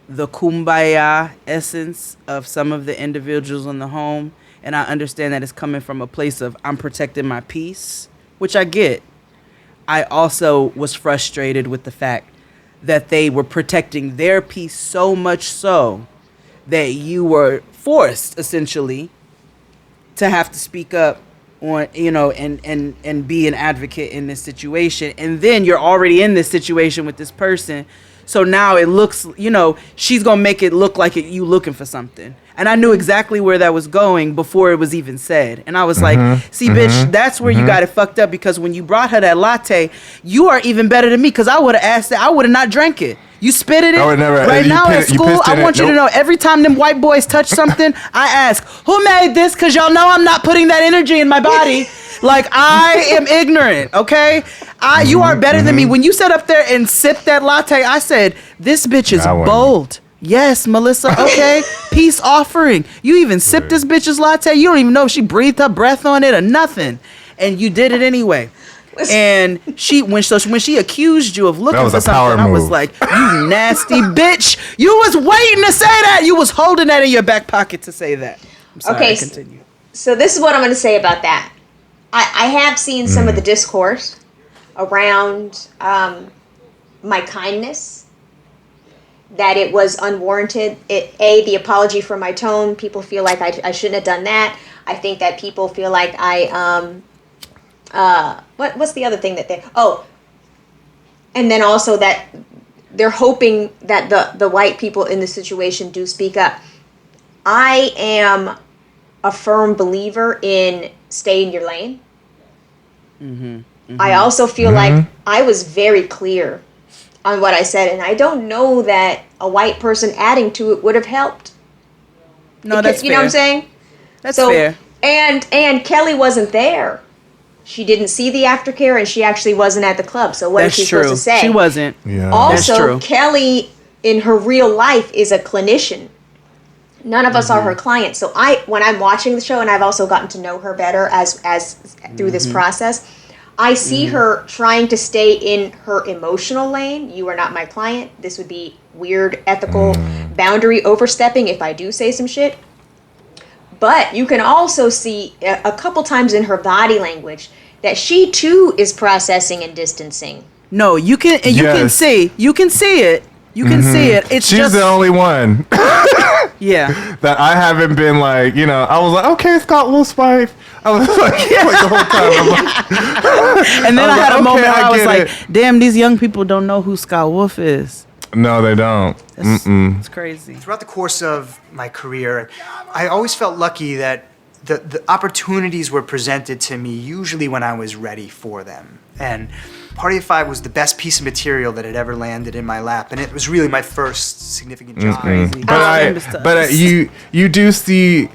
B: the kumbaya essence of some of the individuals in the home, and I understand that it's coming from a place of I'm protecting my peace, which I get, I also was frustrated with the fact that they were protecting their peace so much so that you were forced, essentially, to have to speak up on, you know, and be an advocate in this situation. And then you're already in this situation with this person. So now it looks, you know, she's going to make it look like you looking for something. And I knew exactly where that was going before it was even said. And I was like, see, bitch, that's where you got it fucked up, because when you brought her that latte, you are even better than me, because I would have asked it. I would have not drank it. You spit in it. Right now at school, I want you to know, every time them white boys touch something, I ask, who made this? Because y'all know I'm not putting that energy in my body. Like, I am ignorant, okay? You are better than me. When you sat up there and sipped that latte, I said, this bitch is bold. Yes, Melissa, okay. Peace offering. You even sipped this bitch's latte. You don't even know if she breathed her breath on it or nothing. And you did it anyway. And when she accused you of looking for something, I was like, you nasty bitch. You was waiting to say that. You was holding that in your back pocket to say that. I'm sorry,
C: okay,
B: continue.
C: So this is what I'm going to say about that. I have seen some of the discourse around my kindness, that it was unwarranted. The apology for my tone, people feel like I shouldn't have done that. I think that people feel like what's the other thing that and then also that they're hoping that the white people in the situation do speak up. I am a firm believer in stay in your lane. I also feel like I was very clear on what I said, and I don't know that a white person adding to it would have helped.
B: No, that's fair.
C: You know what I'm saying?
B: That's fair.
C: And Kelly wasn't there she didn't see the aftercare and she actually wasn't at the club. So what is she supposed to say?
B: She wasn't.
A: Yeah.
C: Also, Kelly in her real life is a clinician. None of us are her clients. So when I'm watching the show, and I've also gotten to know her better as through this process, I see her trying to stay in her emotional lane. You are not my client. This would be weird ethical boundary overstepping if I do say some shit. But you can also see a couple times in her body language that she too is processing and distancing.
B: No, you can see it. You can see it. It's
A: She's
B: just
A: the only one.
B: Yeah.
A: That I haven't been like, I was like, okay, Scott Wolf's wife. I was like, like the whole time. I'm like,
B: and then I had a moment where I was
A: get
B: like,
A: it.
B: damn, these young people don't know who Scott Wolf is.
A: No, they don't.
B: It's crazy.
J: Throughout the course of my career, I always felt lucky that the opportunities were presented to me usually when I was ready for them. And Party of Five was the best piece of material that had ever landed in my lap, and it was really my first significant job.
A: But you do see,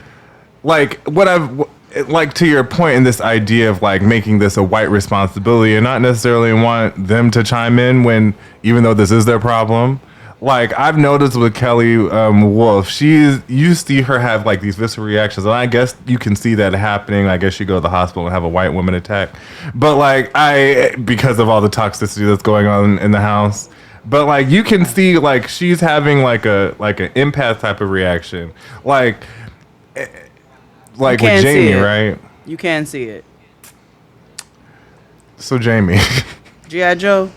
A: like, what I've like, to your point in this idea of like making this a white responsibility and not necessarily want them to chime in when, even though this is their problem. Like, I've noticed with Kelly Wolf, you see her have like these visceral reactions, and I guess you can see that happening. I guess you go to the hospital and have a white woman attack, but like because of all the toxicity that's going on in the house. But like you can see like she's having like an empath type of reaction, like with Jamie, right?
B: You can see it.
A: So Jamie,
B: G.I. Joe.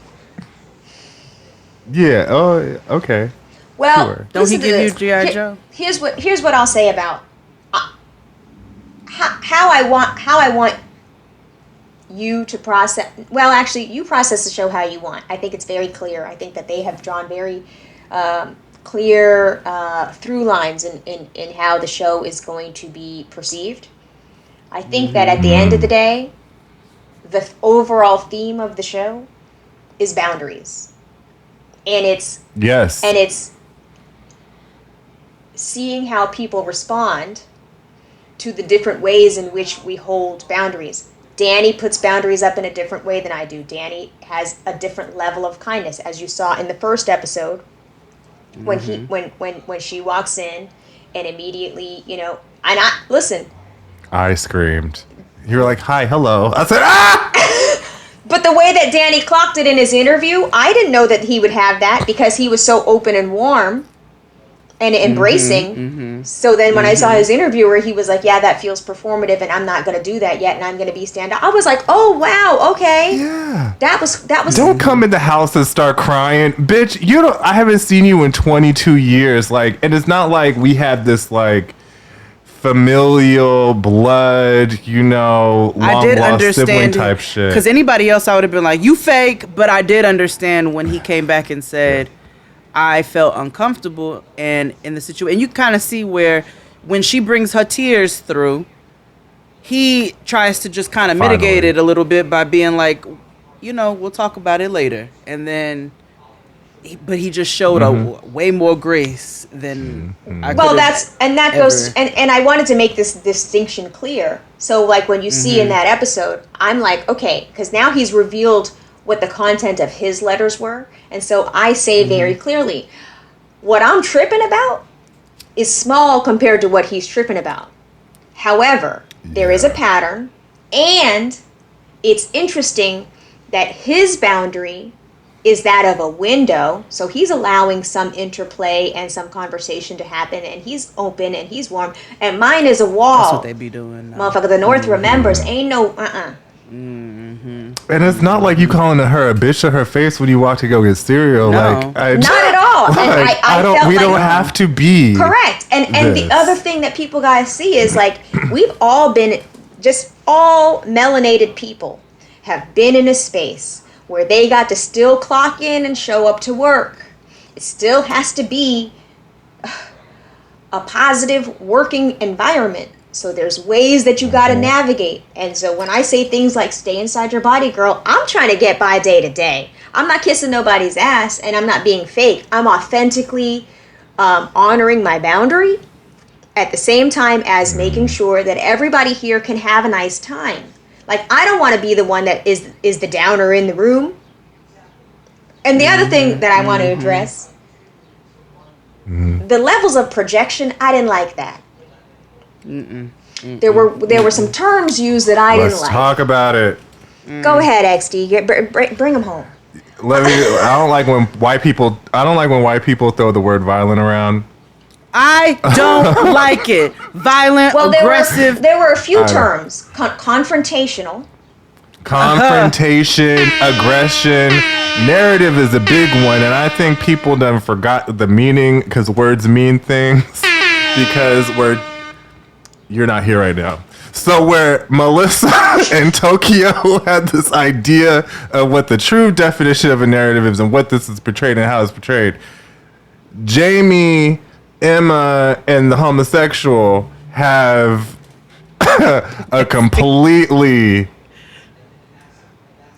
A: Yeah. Oh, okay.
C: Well,
A: sure.
B: Don't he give you G.I. Joe?
C: Here's what I'll say about how I want you to process. Well, actually, you process the show how you want. I think it's very clear. I think that they have drawn very clear through lines in how the show is going to be perceived. I think that at the end of the day, the overall theme of the show is boundaries. And it's seeing how people respond to the different ways in which we hold boundaries. Danny puts boundaries up in a different way than I do. Danny has a different level of kindness, as you saw in the first episode when she walks in and immediately, listen.
A: I screamed. You were like, "Hi, hello." I said, "Ah!"
C: But the way that Danny clocked it in his interview, I didn't know that he would have that because he was so open and warm and embracing. So then when I saw his interview where he was like, yeah, that feels performative and I'm not going to do that yet and I'm going to be stand-up. I was like, oh, wow, okay.
A: Yeah.
C: That was.
A: Don't come in the house and start crying. Bitch, I haven't seen you in 22 years. Like, and it's not like we had this, like, familial blood, long lost sibling type shit.
B: Because anybody else, I would have been like, you fake. But I did understand when he came back and said, I felt uncomfortable and in the situation. And you kind of see where when she brings her tears through, he tries to just kind of mitigate it a little bit by being like, we'll talk about it later. And then but he just showed a way more grace than I
C: well, goes and I wanted to make this distinction clear. So like when you see in that episode, I'm like, okay, because now he's revealed what the content of his letters were, and so I say very clearly, what I'm tripping about is small compared to what he's tripping about. However, there is a pattern, and it's interesting that his boundary is that of a window, so he's allowing some interplay and some conversation to happen, and he's open and he's warm, and mine is a wall.
B: That's what they be doing now.
C: Motherfucker, the North remembers, ain't no,
A: And it's not like you calling her a bitch to her face when you walk to go get cereal.
B: No.
C: Not at all.
A: Like,
C: and
A: we don't have to be
C: correct. And the other thing that people gotta see is like we've all been, just all melanated people have been in a space where they got to still clock in and show up to work. It still has to be a positive working environment. So there's ways that you got to navigate. And so when I say things like stay inside your body, girl, I'm trying to get by day to day. I'm not kissing nobody's ass and I'm not being fake. I'm authentically honoring my boundary at the same time as making sure that everybody here can have a nice time. Like, I don't want to be the one that is the downer in the room. And the other thing that I want to address, the levels of projection, I didn't like that. There were some terms used that I didn't like.
A: Let's talk about it.
C: Go ahead, XD. Bring them home.
A: I don't like when white people throw the word violent around.
B: I don't like it. Violent, aggressive.
C: There were a few terms. Confrontational.
A: Confrontation, aggression, narrative is a big one, and I think people done forgot the meaning because words mean things. Because you're not here right now. So where Melissa and Tokyo had this idea of what the true definition of a narrative is and what this is portrayed and how it's portrayed, Jamie, Emma, and the homosexual have a completely...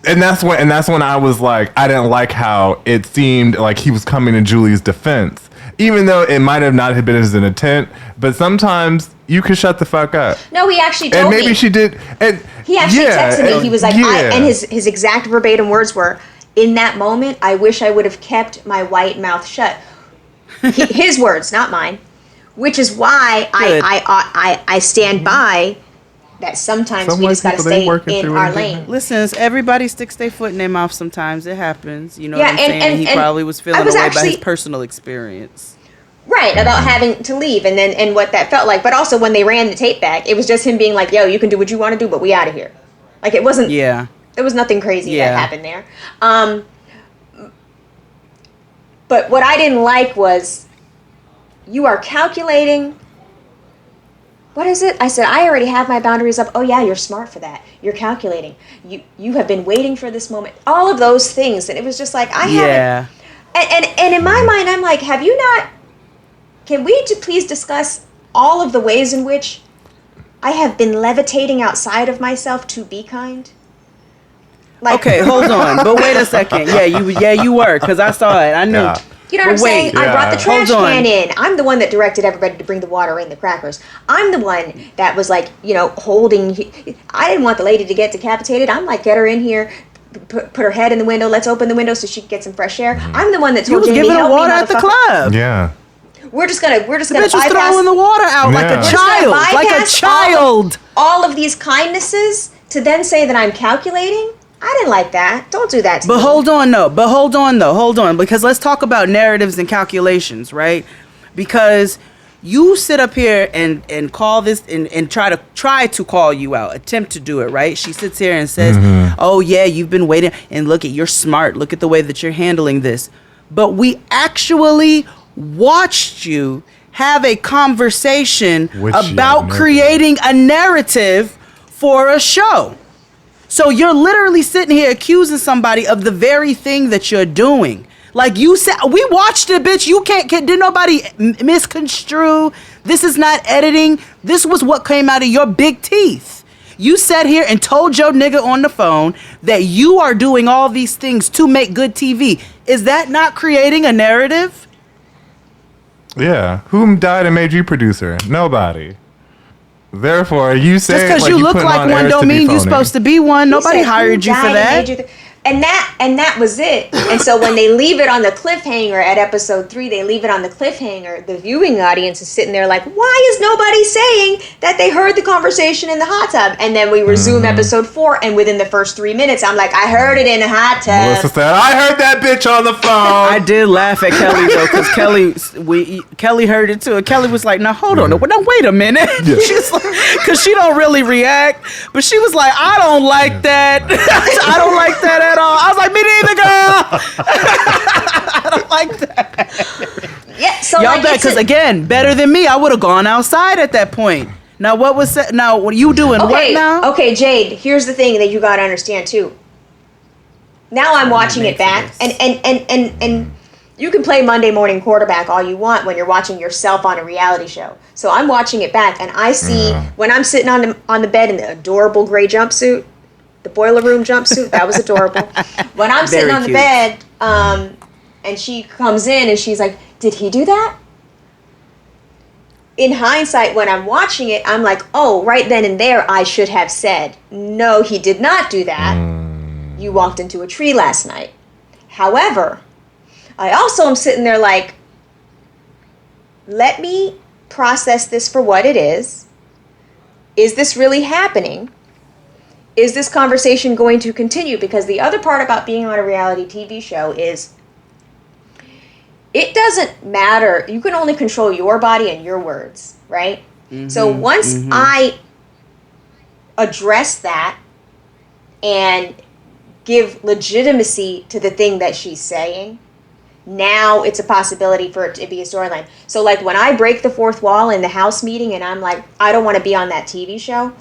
A: And that's when I was like, I didn't like how it seemed like he was coming to Julie's defense. Even though it might have not have been as an intent, but sometimes you can shut the fuck up.
C: No, he actually told me.
A: And maybe she did. And
C: he actually texted me. He was like, and his exact verbatim words were, "In that moment, I wish I would have kept my white mouth shut." His words, not mine. Which is why I stand by that sometimes we just got to stay in our lane.
B: Listen, everybody sticks their foot in their mouth sometimes. It happens. You know what I'm saying? And he probably was feeling away by his personal experience.
C: Right, about having to leave and what that felt like. But also when they ran the tape back, it was just him being like, yo, you can do what you want to do, but we out of here. Like, it wasn't... Yeah. There was nothing crazy that happened there. But what I didn't like was, you are calculating... What is it? I said, I already have my boundaries up. Oh, yeah, you're smart for that. You're calculating. You have been waiting for this moment. All of those things. And it was just like, I haven't... And in my mind, I'm like, have you not... Can we please discuss all of the ways in which I have been levitating outside of myself to be kind?
B: Like, okay, hold on. But wait a second. Yeah, you were, because I saw it. I knew. Yeah.
C: You know what I'm saying? I brought the trash can in. I'm the one that directed everybody to bring the water and the crackers. I'm the one that was like, holding... I didn't want the lady to get decapitated. I'm like, get her in here, put her head in the window, let's open the window so she can get some fresh air. I'm the one that told Jamie,
B: help me, water at the club.
A: Yeah.
C: We're just gonna
B: bypass... throwing the water out like a child.
C: All of these kindnesses to then say that I'm calculating... I didn't like that. Don't do that to me.
B: Hold on, because let's talk about narratives and calculations, right? Because you sit up here and call this and try to call you out, attempt to do it, right? She sits here and says, oh yeah, you've been waiting, and look, you're smart. Look at the way that you're handling this. But we actually watched you have a conversation about creating a narrative for a show. So you're literally sitting here accusing somebody of the very thing that you're doing. Like you said, we watched it, bitch. You did nobody misconstrue. This is not editing. This was what came out of your big teeth. You sat here and told your nigga on the phone that you are doing all these things to make good TV. Is that not creating a narrative?
A: Yeah. Who died and made you producer? Nobody. Therefore, you say
B: just because you look like one don't mean you're supposed to be one. Nobody hired you for that.
C: And that was it. And so when they leave it on the cliffhanger at episode 3, they leave it on the cliffhanger. The viewing audience is sitting there like, why is nobody saying that they heard the conversation in the hot tub? And then we resume episode 4, and within the first 3 minutes, I'm like, I heard it in the hot tub.
A: Melissa said, I heard that bitch on the phone.
B: I did laugh at Kelly though, because Kelly heard it too. And Kelly was like, now hold on, no, wait a minute. Yeah. She's like, because she don't really react, but she was like, I don't like that. I don't like that at all. I was like, me neither, girl. I don't like that.
C: Yeah, so
B: y'all bet, because again, better than me, I would have gone outside at that point. Now, what was that? Now, what are you doing? What now?
C: Okay, Jade, here's the thing that you got to understand, too. Now I'm watching it back, and you can play Monday morning quarterback all you want when you're watching yourself on a reality show. So I'm watching it back, and I see when I'm sitting on the bed in the adorable gray jumpsuit, the boiler room jumpsuit, that was adorable. When I'm sitting on the bed, and she comes in and she's like, did he do that? in hindsight, when I'm watching it, I'm like, oh, right then and there, I should have said, no, he did not do that. You walked into a tree last night. However, I also am sitting there like, let me process this for what it is. Is this really happening? Is this conversation going to continue? Because the other part about being on a reality TV show is it doesn't matter. You can only control your body and your words, right? So once I address that and give legitimacy to the thing that she's saying, now it's a possibility for it to be a storyline. So like when I break the fourth wall in the house meeting and I'm like, I don't want to be on that TV show,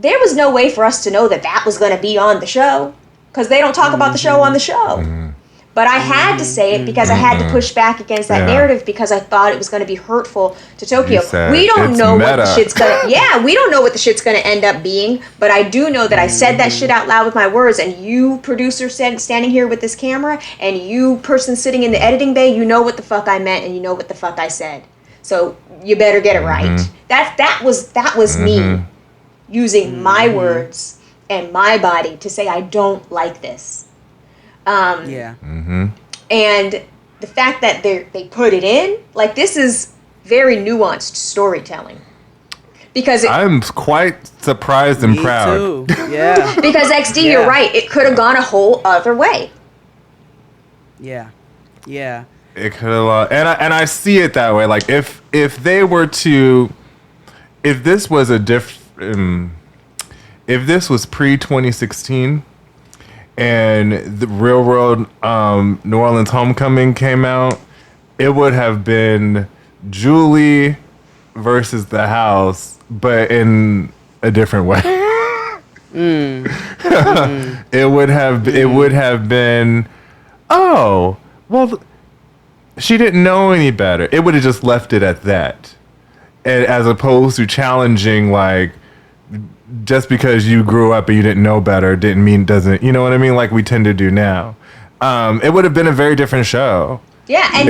C: there was no way for us to know that that was going to be on the show because they don't talk about the show on the show. But I had to say it because I had to push back against that narrative because I thought it was going to be hurtful to Tokyo. We don't know what the shit's going to... we don't know what the shit's going to end up being, but I do know that I said that shit out loud with my words, and you, producer, standing here with this camera, and you, person sitting in the editing bay, you know what the fuck I meant, and you know what the fuck I said. So you better get it right. That was me using my words and my body to say I don't like this. And the fact that they put it in, like, this is very nuanced storytelling. Because
A: I'm quite surprised and proud.
B: Too. Yeah.
C: Because XD, you're right. It could have gone a whole other way.
B: Yeah. Yeah.
A: It could have, and I see it that way. Like if they were to, if this was if this was pre-2016. And the Real World New Orleans Homecoming came out, it would have been Julie versus the house, but in a different way. It would have been, oh, well, she didn't know any better. It would have just left it at that. And as opposed to challenging, like, just because you grew up and you didn't know better doesn't, you know what I mean? Like we tend to do now. It would have been a very different show.
C: Yeah, and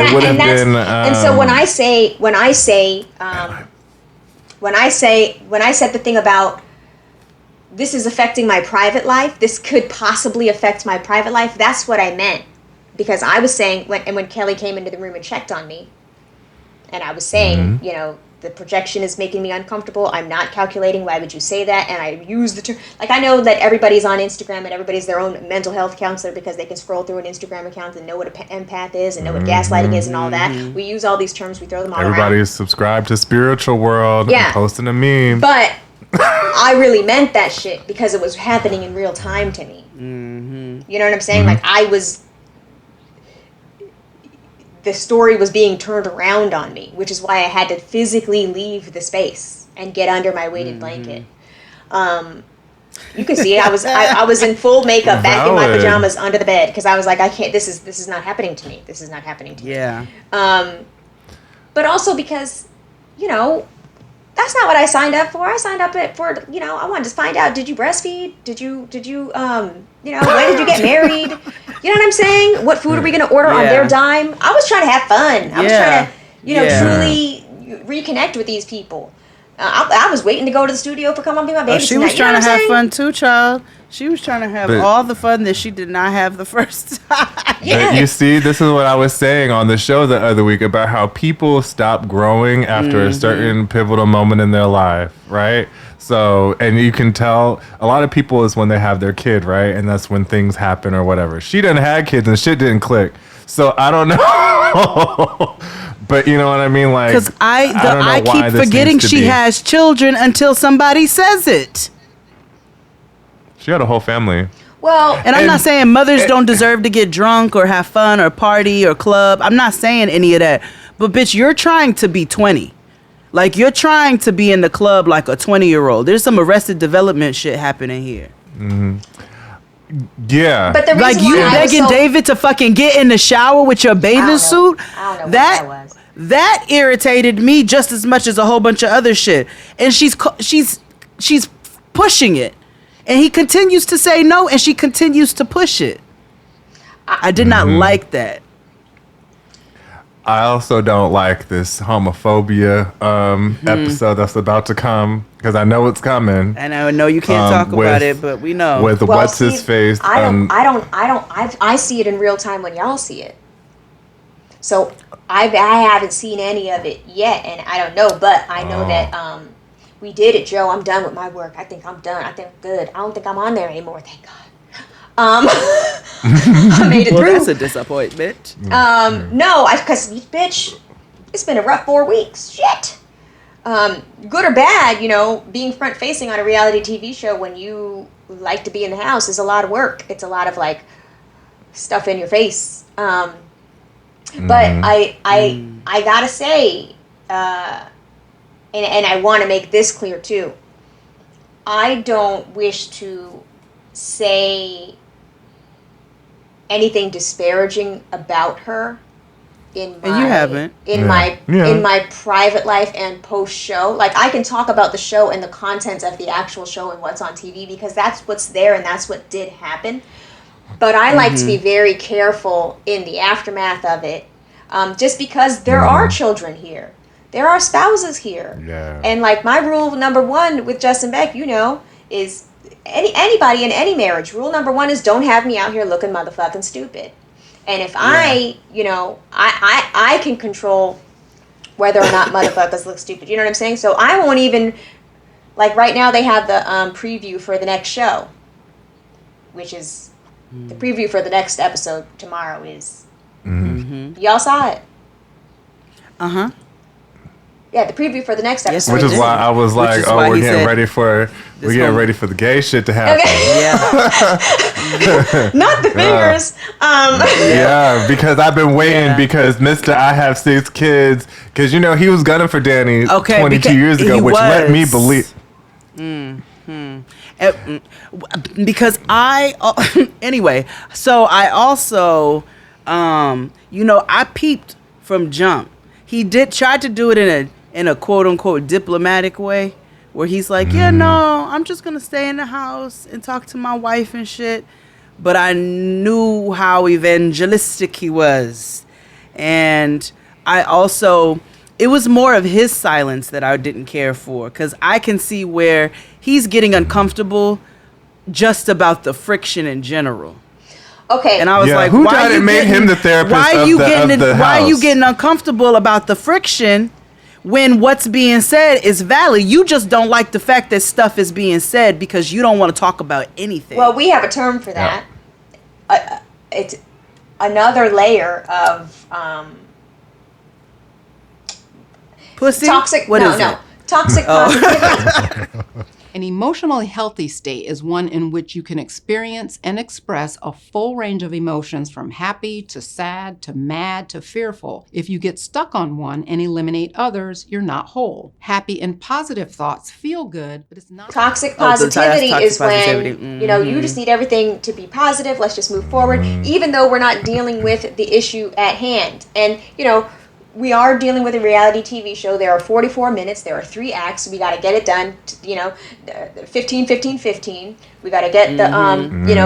C: so when I said the thing about this is affecting my private life, this could possibly affect my private life, that's what I meant. Because I was saying, when Kelly came into the room and checked on me, and I was saying, you know, the projection is making me uncomfortable. I'm not calculating. Why would you say that? And I use the term. Like, I know that everybody's on Instagram and everybody's their own mental health counselor because they can scroll through an Instagram account and know what an empath is and know what gaslighting is and all that. We use all these terms. We throw them all around.
A: Everybody's subscribed to Spiritual World and posting a meme.
C: But I really meant that shit because it was happening in real time to me. You know what I'm saying? Like, the story was being turned around on me, which is why I had to physically leave the space and get under my weighted blanket. You can see I was in full makeup, back in my pajamas under the bed because I was like, I can't. This is not happening to me. This is not happening to me.
B: Yeah.
C: But also because, you know, that's not what I signed up for. I signed up for, you know, I wanted to find out, did you breastfeed? Did you, you know, when did you get married? You know what I'm saying? What food are we going to order on their dime? I was trying to have fun. I was trying to, you know, truly reconnect with these people. I was waiting to go to the studio for Come On Be My Baby.
B: She was trying to have fun too, child. She was trying to have all the fun that she did not have the first time.
A: But you see, this is what I was saying on the show the other week about how people stop growing after a certain pivotal moment in their life, right? So, and you can tell a lot of people is when they have their kid, right? And that's when things happen or whatever. She didn't have kids and shit didn't click. So I don't know. But you know what I mean? Like,
B: because I keep forgetting she has children until somebody says it.
A: She had a whole family.
C: Well,
B: and I'm not saying mothers don't deserve to get drunk or have fun or party or club. I'm not saying any of that. But bitch, you're trying to be 20. Like, you're trying to be in the club like a 20-year-old. There's some Arrested Development shit happening here.
A: Yeah.
C: But the reason
B: like, you begging David to fucking get in the shower with your bathing suit?
C: I don't know what that was.
B: That irritated me just as much as a whole bunch of other shit. And she's pushing it. And he continues to say no, and she continues to push it. I did not like that.
A: I also don't like this homophobia episode that's about to come because I know it's coming.
B: And I know you can't talk about it, but we know.
A: With what's his face?
C: I see it in real time when y'all see it. So I haven't seen any of it yet, and I don't know, but I know that we did it, Joe. I'm done with my work. I think I'm done. I think I'm good. I don't think I'm on there anymore. Thank God. I made it through.
B: Well, that's a disappointment.
C: No, because bitch, it's been a rough 4 weeks. Shit. Good or bad, being front facing on a reality TV show when you like to be in the house is a lot of work. It's a lot of like stuff in your face. But I gotta say, and I want to make this clear too. I don't wish to say anything disparaging about her in my
B: and you haven't.
C: in my private life and post show. Like I can talk about the show and the content of the actual show and what's on TV because that's what's there and that's what did happen. But I like to be very careful in the aftermath of it, just because there are children here. There are spouses here.
A: Yeah.
C: And like my rule number 1 with Justin Beck, is anybody in any marriage, rule number 1 is don't have me out here looking motherfucking stupid. And if I can control whether or not motherfuckers look stupid. You know what I'm saying? So I won't even, like right now they have the preview for the next show, which is the preview for the next episode tomorrow is. Y'all saw it?
B: Uh-huh.
C: Yeah, the preview for the next episode.
A: Which is why I was like, we're getting ready for the gay shit to happen.
C: Okay.
B: Yeah.
C: Not the fingers.
A: Yeah, because I've been waiting because Mr. I Have 6 Kids, because he was gunning for Danny 22 years ago, which let me believe.
B: Because anyway, so I also, I peeped from jump. He tried to do it in a quote unquote diplomatic way where he's like, I'm just going to stay in the house and talk to my wife and shit. But I knew how evangelistic he was. And I also, it was more of his silence that I didn't care for, because I can see where he's getting uncomfortable just about the friction in general.
C: Okay.
B: And I was like,
A: who tried to make him the therapist
B: why are you getting
A: house?
B: uncomfortable about the friction when what's being said is valid? You just don't like the fact that stuff is being said because you don't want to talk about anything.
C: Well, we have a term for that. It's another layer of
B: pussy.
C: Toxic.
B: What is it?
C: Toxic positivity.
N: An emotionally healthy state is one in which you can experience and express a full range of emotions from happy to sad to mad to fearful. If you get stuck on one and eliminate others, you're not whole. Happy and positive thoughts feel good, but it's not.
C: Toxic positivity is when, you just need everything to be positive. Let's just move forward, even though we're not dealing with the issue at hand. And, we are dealing with a reality TV show. There are 44 minutes. There are 3 acts. We got to get it done. 15, 15, 15. We got to get the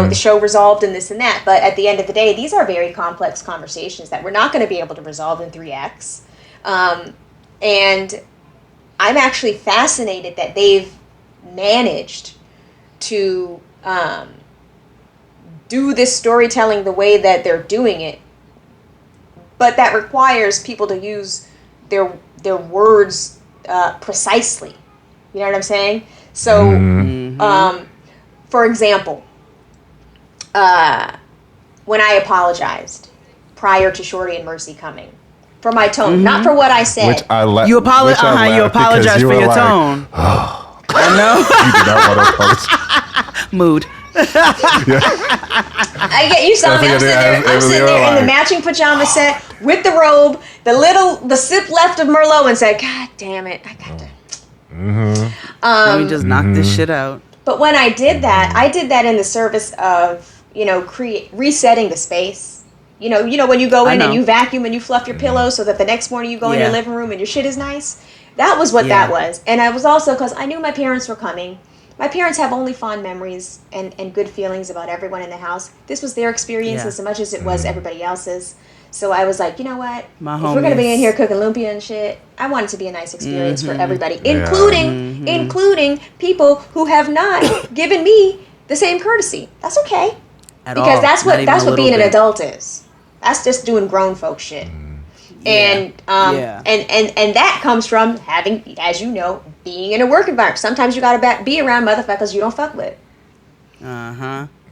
C: the show resolved and this and that. But at the end of the day, these are very complex conversations that we're not going to be able to resolve in 3 acts. And I'm actually fascinated that they've managed to do this storytelling the way that they're doing it. But that requires people to use their words precisely. You know what I'm saying? So, for example, when I apologized prior to Shorty and Mercy coming for my tone, not for what I said.
B: You apologize for your tone. I know.
A: You did not want to apologize.
B: Mood.
C: I get you saw me. I'm sitting there in the matching pajama set with the robe, the sip left of Merlot, and said, "God damn it, I got to."
B: Let me just knock this shit out.
C: But when I did that in the service of resetting the space. You know when you go in and you vacuum and you fluff your pillows so that the next morning you go in your living room and your shit is nice. That was what that was, and I was also because I knew my parents were coming. my parents have only fond memories and good feelings about everyone in the house. This was their experience as much as it was everybody else's. So I was like, you know what? If we're gonna be in here cooking lumpia and shit, I want it to be a nice experience for everybody, including people who have not given me the same courtesy. That's okay, because that's what being an adult is. That's just doing grown folk shit. And that comes from having, as you know, being in a work environment. Sometimes you gotta be around motherfuckers you don't fuck with.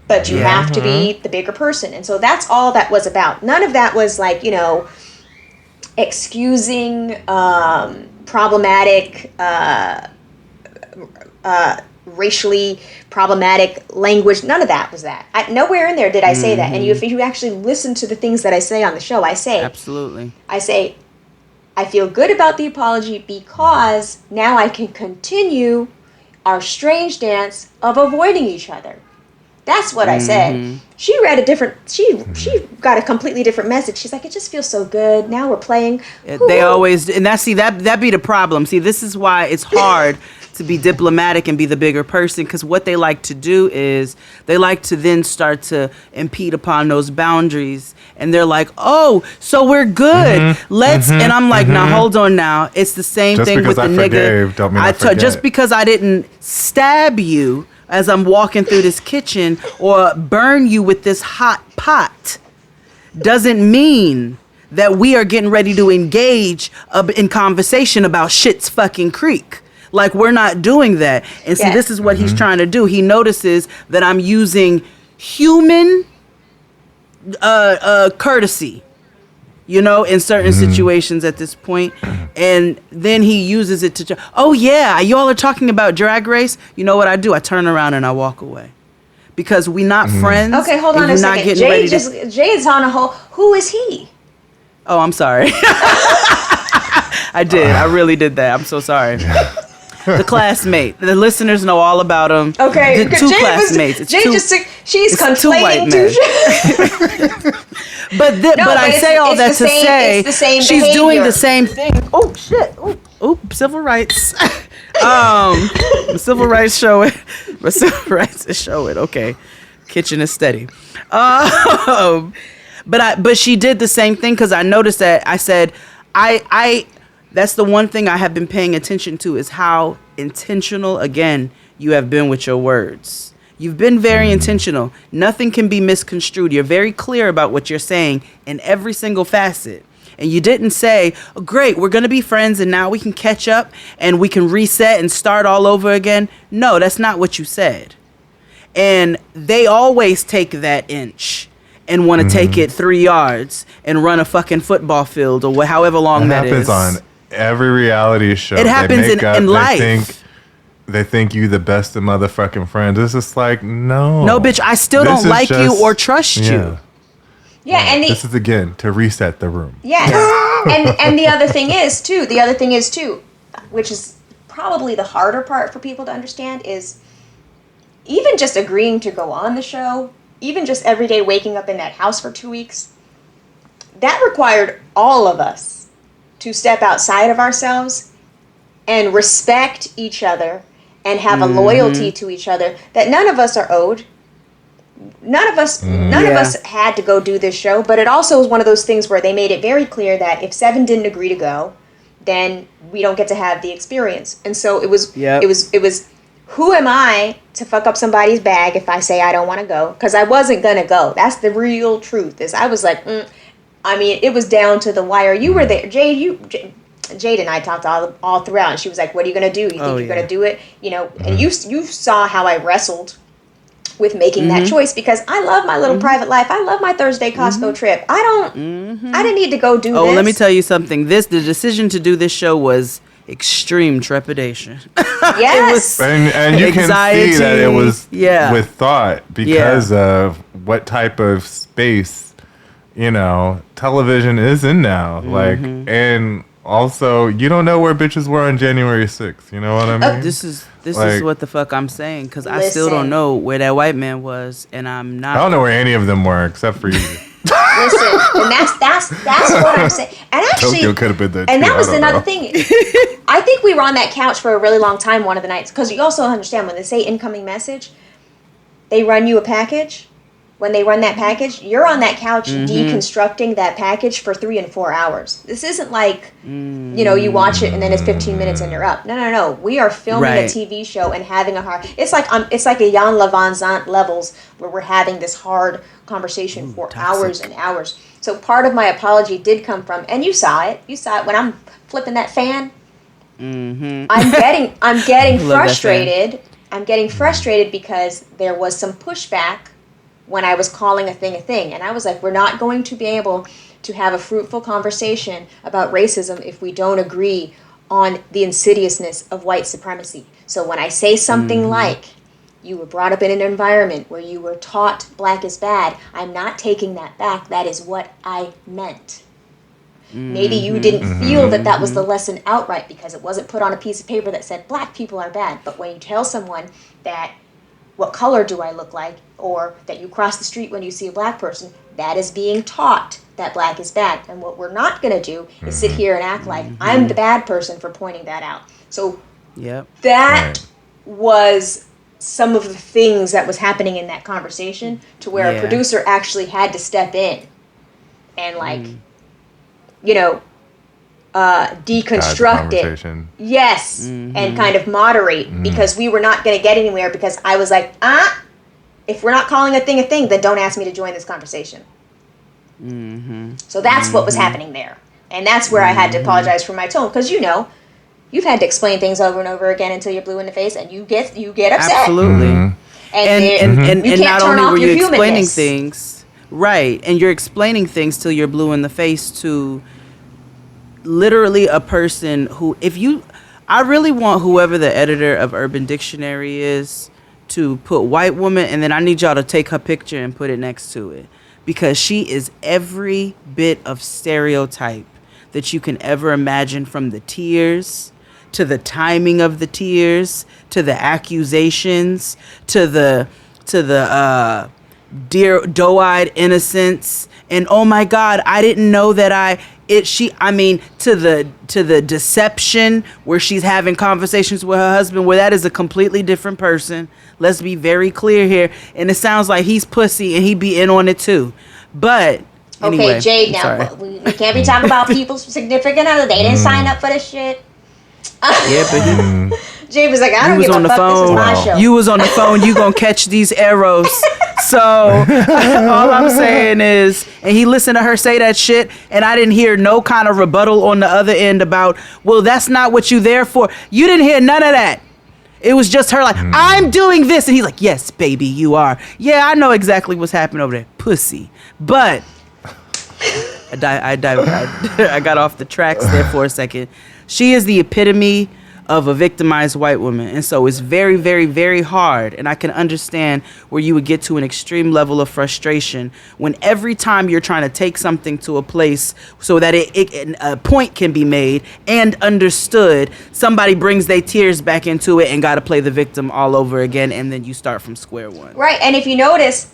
C: But you have to be the bigger person. And so that's all that was about. None of that was like, you know, excusing problematic, racially problematic language. None of that was that. Nowhere in there did I say that. And if you actually listen to the things that I say on the show, I say,
B: absolutely.
C: I say, I feel good about the apology because now I can continue our strange dance of avoiding each other. That's what I said. She read a different. She got a completely different message. She's like, it just feels so good. Now we're playing.
B: They always, and that be the problem. See, this is why it's hard to be diplomatic and be the bigger person, because what they like to do is they like to then start to impede upon those boundaries, and they're like, oh, so we're good. And I'm like, now hold on now. It's the same thing with the nigga.
A: Don't mean I forget.
B: Just because I didn't stab you as I'm walking through this kitchen or burn you with this hot pot doesn't mean that we are getting ready to engage in conversation about Shit's fucking Creek. Like, we're not doing that. And see, this is what he's trying to do. He notices that I'm using human courtesy, you know, in certain situations at this point. And then he uses it to, oh yeah, y'all are talking about Drag Race. You know what I do? I turn around and I walk away. Because we not friends.
C: Okay, hold on a second. Jade's on a whole, who is he?
B: Oh, I'm sorry. I did. I really did that. I'm so sorry. The classmate. The listeners know all about him.
C: Okay.
B: The two classmates.
C: She's conflating two.
B: But I say all that to say she's doing the same thing. Oh shit! Oh, civil rights. Civil rights show it. But civil rights is show it. Okay, kitchen is steady. But she did the same thing, because I noticed that. I said I that's the one thing I have been paying attention to, is how intentional again you have been with your words. You've been very intentional. Nothing can be misconstrued. You're very clear about what you're saying in every single facet. And you didn't say, oh, great, we're going to be friends and now we can catch up and we can reset and start all over again. No, that's not what you said. And they always take that inch and want to take it 3 yards and run a fucking football field or however long that is.
A: It happens on every reality show.
B: It happens in life.
A: They think you the best of motherfucking friends. It's just like, no.
B: No, bitch, I still don't like you or trust you.
C: Yeah, and
A: this is again to reset the room.
C: Yes. and the other thing is too, which is probably the harder part for people to understand, is even just agreeing to go on the show, even just every day waking up in that house for 2 weeks, that required all of us to step outside of ourselves and respect each other and have a loyalty to each other that none of us are owed. None of us had to go do this show, but it also was one of those things where they made it very clear that if Seven didn't agree to go, then we don't get to have the experience. And so it was who am I to fuck up somebody's bag if I say I don't want to go? Because I wasn't gonna go. That's the real truth. Is I was like, I mean, it was down to the wire. You were there, Jade and I talked all throughout, and she was like, "What are you gonna do? You think you're gonna do it? You know?" And you saw how I wrestled with making that choice, because I love my little private life. I love my Thursday Costco trip. I didn't need to go do this.
B: Oh, let me tell you something. The decision to do this show was extreme trepidation.
C: Yes.
A: And you
B: anxiety,
A: can see that it was with thought, because of what type of space, television is in now. Like, and also, you don't know where bitches were on January 6th. You know what I mean?
B: This is what the fuck I'm saying, because I still don't know where that white man was, and I'm not.
A: I don't know where any of them were except for you.
C: Listen, and that's what I'm saying. And actually,
A: Tokyo could have been there,
C: and
A: too.
C: that was
A: I don't
C: another
A: know.
C: thing. I think we were on that couch for a really long time one of the nights, because you also understand when they say incoming message, they run you a package. When they run that package, you're on that couch deconstructing that package for 3 and 4 hours. This isn't like, you watch it and then it's 15 minutes and you're up. No. We are filming a TV show and having a hard. It's like a Jan Levanzant levels where we're having this hard conversation for hours and hours. So part of my apology did come from, and you saw it. You saw it when I'm flipping that fan. I'm getting frustrated. I'm getting frustrated because there was some pushback when I was calling a thing, and I was like, we're not going to be able to have a fruitful conversation about racism if we don't agree on the insidiousness of white supremacy. So when I say something like, you were brought up in an environment where you were taught black is bad, I'm not taking that back. That is what I meant. Maybe you didn't feel that was the lesson outright because it wasn't put on a piece of paper that said black people are bad. But when you tell someone that, what color do I look like, or that you cross the street when you see a black person, that is being taught that black is bad. And what we're not going to do is sit here and act like I'm the bad person for pointing that out. So that was some of the things that was happening in that conversation, to where a producer actually had to step in and deconstruct it. Yes, and kind of moderate, because we were not going to get anywhere, because I was like, if we're not calling a thing, then don't ask me to join this conversation. So that's what was happening there. And that's where I had to apologize for my tone, because you've had to explain things over and over again until you're blue in the face and you get upset.
B: Absolutely. And
C: you can't
B: not
C: turn
B: only
C: off
B: were you
C: your
B: explaining
C: humanness.
B: things, right, and you're explaining things till you're blue in the face to literally a person who, I really want whoever the editor of Urban Dictionary is to put white woman, and then I need y'all to take her picture and put it next to it, because she is every bit of stereotype that you can ever imagine, from the tears to the timing of the tears to the accusations to the dear doe-eyed innocence, and oh my God, I didn't know that to the deception where she's having conversations with her husband, where that is a completely different person. Let's be very clear here. And it sounds like he's pussy and he be in on it too. But anyway,
C: okay, Jade, now we can't be talking about people's significant other. They didn't sign up for this shit.
B: Yeah, but
C: Jade was like, I don't give a fuck. This is my show.
B: You was on the phone. You gonna catch these arrows. So all I'm saying is, and he listened to her say that shit, and I didn't hear no kind of rebuttal on the other end about, well, that's not what you there for. You didn't hear none of that. It was just her like, I'm doing this. And he's like, yes, baby, you are. Yeah, I know exactly what's happening over there. Pussy. But I got off the tracks there for a second. She is the epitome of a victimized white woman. And so it's very, very, very hard. And I can understand where you would get to an extreme level of frustration when every time you're trying to take something to a place so that a point can be made and understood, somebody brings their tears back into it and got to play the victim all over again. And then you start from square one.
C: Right. And if you notice,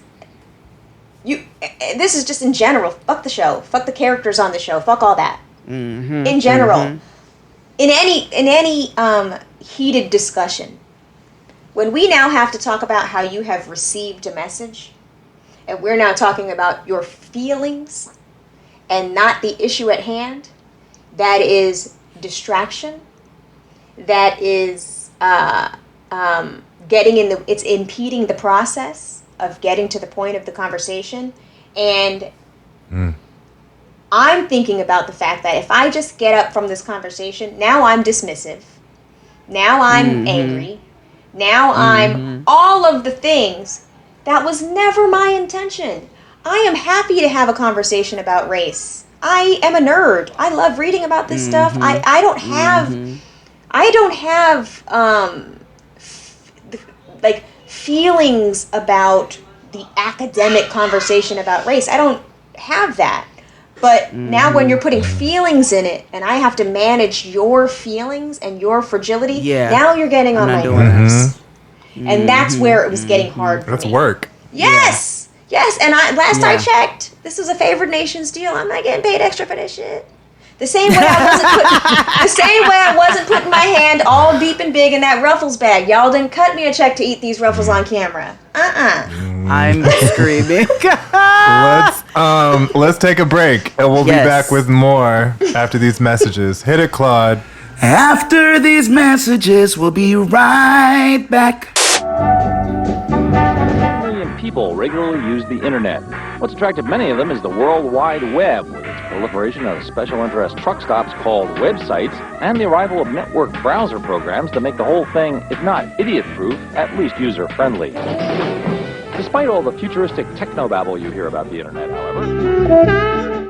C: this is just in general. Fuck the show. Fuck the characters on the show. Fuck all that. In general. In any heated discussion, when we now have to talk about how you have received a message, and we're now talking about your feelings and not the issue at hand, that is distraction. That is it's impeding the process of getting to the point of the conversation. And I'm thinking about the fact that if I just get up from this conversation, now I'm dismissive. Now I'm angry. Now I'm all of the things. That was never my intention. I am happy to have a conversation about race. I am a nerd. I love reading about this stuff. I don't have feelings about the academic conversation about race. I don't have that. But now when you're putting feelings in it, and I have to manage your feelings and your fragility, now you're getting on my nerves. And that's where it was getting hard for me.
A: That's work.
C: Yes! Yes, and I checked, this was a favored nations deal. I'm not getting paid extra for this shit. The same way I wasn't putting my hand all deep and big in that Ruffles bag. Y'all didn't cut me a check to eat these Ruffles on camera.
B: I'm screaming.
A: Let's take a break, and we'll be back with more after these messages. Hit it, Claude.
O: After these messages, we'll be right back.
L: People regularly use the internet. What's attracted many of them is the World Wide Web, with its proliferation of special interest truck stops called websites, and the arrival of network browser programs to make the whole thing, if not idiot-proof, at least user-friendly. Despite all the futuristic technobabble you hear about the internet, however...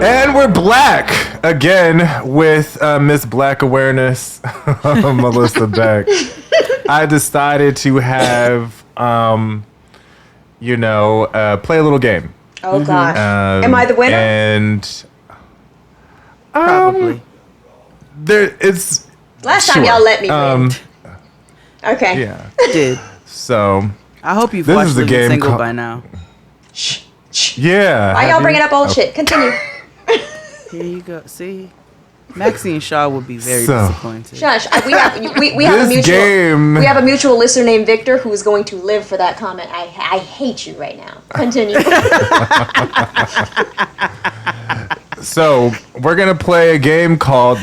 A: And we're black again with Miss Black Awareness, Melissa Beck. I decided to have, play a little game.
C: Oh, gosh. Am I the winner?
A: And
B: probably.
C: Last time y'all let me win. Okay.
A: Yeah.
B: Did.
A: So.
B: I hope you've watched Living Single by now.
A: Yeah.
C: Why y'all bringing up old shit? Continue.
B: Here you go. See, Maxine Shaw would be very disappointed.
C: Shush. We have a mutual listener named Victor who is going to live for that comment. I hate you right now. Continue.
A: So we're gonna play a game called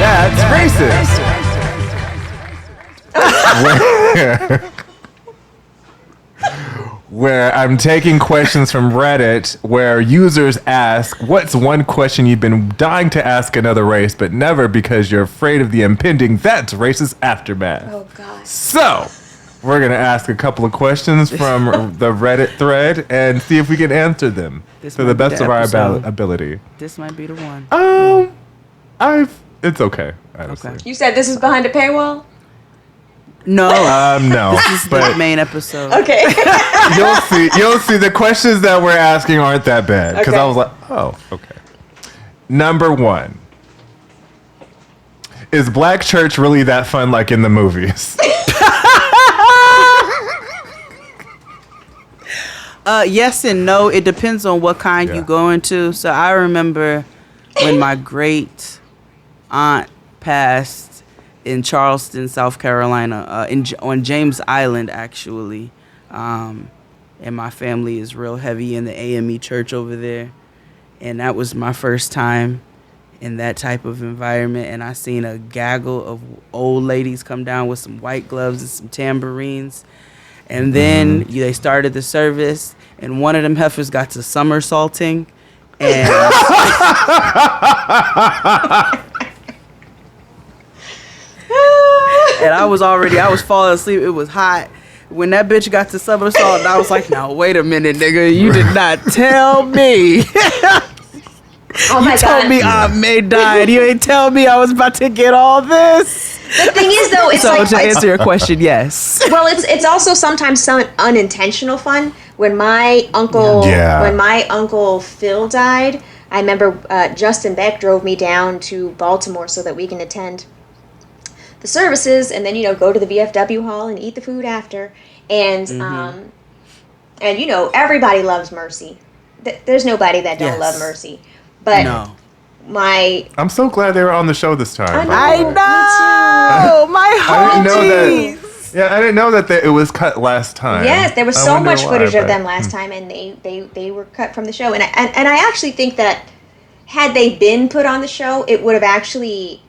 A: That's Racist. Where I'm taking questions from Reddit where users ask, what's one question you've been dying to ask another race, but never because you're afraid of the impending That's Racist aftermath.
C: Oh, God.
A: So, we're going to ask a couple of questions from the Reddit thread and see if we can answer them to the best of our ability.
B: This might be the one.
A: It's okay. Honestly.
C: You said this is behind a paywall?
B: No.
A: No.
B: This is the main episode.
C: Okay.
A: You'll see the questions that we're asking aren't that bad. Because I was like, oh, okay. Number 1. Is Black church really that fun like in the movies?
B: Yes and no. It depends on what kind you go into. So I remember when my great aunt passed in Charleston, South Carolina, on James Island, actually. And my family is real heavy in the AME church over there. And that was my first time in that type of environment. And I seen a gaggle of old ladies come down with some white gloves and some tambourines. And then they started the service, and one of them heifers got to somersaulting. And and I was falling asleep. It was hot. When that bitch got to somersault, I was like, no, wait a minute, nigga. You did not tell me.
C: Oh my
B: you told me Aunt May died. You ain't tell me I was about to get all this.
C: The thing is, though, it's
B: to answer your question, yes.
C: Well, it's also sometimes some unintentional fun. When my uncle Phil died, I remember Justin Beck drove me down to Baltimore so that we can attend the services and then go to the VFW hall and eat the food after. And everybody loves Mercy. There's nobody that don't love Mercy. But I'm
A: so glad they were on the show this time.
B: I know. My
A: I didn't know that it was cut last time.
C: Yes, there was so much footage of them last time, and they were cut from the show. And I actually think that had they been put on the show, it would have actually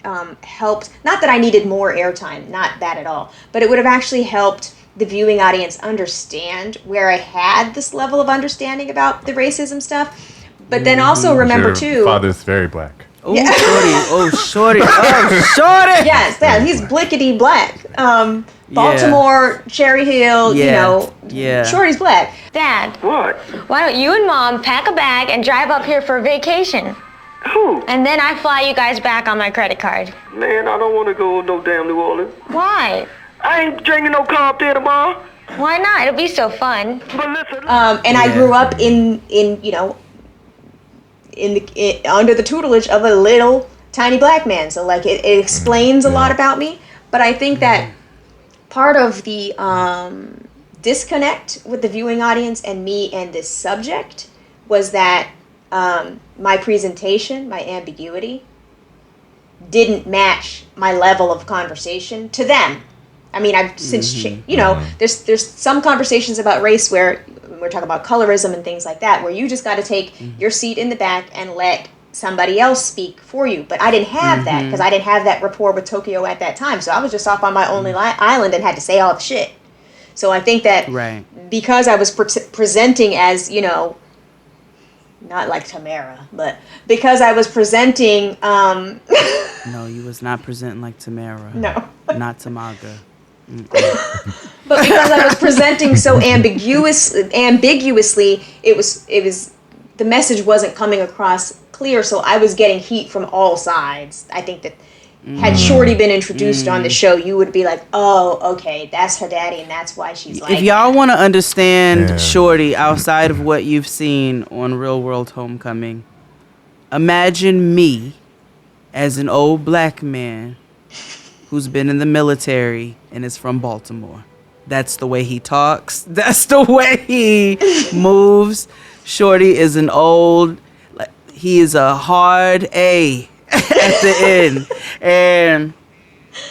C: helped. Not that I needed more airtime, not that at all, but it would have actually helped the viewing audience understand where I had this level of understanding about the racism stuff. But then also remember
A: Your father's very black.
B: Oh, shorty.
C: Yes, he's blickety black. Baltimore, Cherry Hill, Shorty's black.
M: Dad.
H: What?
M: Why don't you and Mom pack a bag and drive up here for vacation?
H: Who?
M: And then I fly you guys back on my credit card.
H: Man, I don't want to go no damn New Orleans.
M: Why?
H: I ain't drinking no car up there tomorrow.
M: Why not? It'll be so fun.
H: But listen.
C: And I grew up in under the tutelage of a little tiny black man. So like it explains a lot about me. But I think that part of the disconnect with the viewing audience and me and this subject was that my presentation, my ambiguity, didn't match my level of conversation to them. I mean, I've since, there's some conversations about race where we're talking about colorism and things like that, where you just got to take your seat in the back and let somebody else speak for you. But I didn't have that because I didn't have that rapport with Tokyo at that time. So I was just off on my own island and had to say all the shit. So I think that because I was presenting as, not like Tamara, but because I was presenting...
B: No, you was not presenting like Tamara.
C: No.
B: Not Tamaga.
C: But because I was presenting so ambiguously, it was the message wasn't coming across clear, so I was getting heat from all sides. I think that had Shorty been introduced on the show, you would be like, oh, okay, that's her daddy, and that's why she's like
B: If y'all want to understand Shorty outside of what you've seen on Real World Homecoming, imagine me as an old black man who's been in the military and is from Baltimore. That's the way he talks. That's the way he moves. Shorty is he is a hard A at the end. And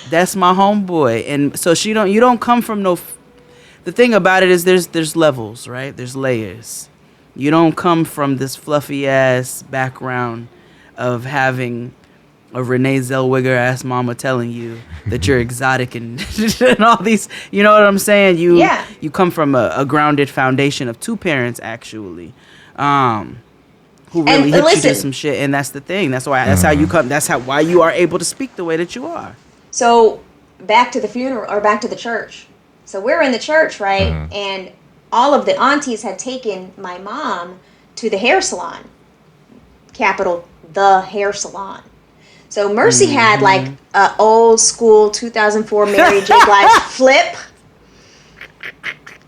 B: that's my homeboy. And so you don't come from the thing about it is there's levels, right? There's layers. You don't come from this fluffy ass background of having a Renee Zellweger ass mama telling you that you're exotic and, and all these, you know what I'm saying? You come from a grounded foundation of two parents actually, who really hit you to some shit, and that's the thing. That's how you come. Why you are able to speak the way that you are.
C: So back to the funeral or back to the church. So we're in the church, right? And all of the aunties had taken my mom to the hair salon, capital the hair salon. So Mercy had like a old school 2004 Mary J. Blige flip.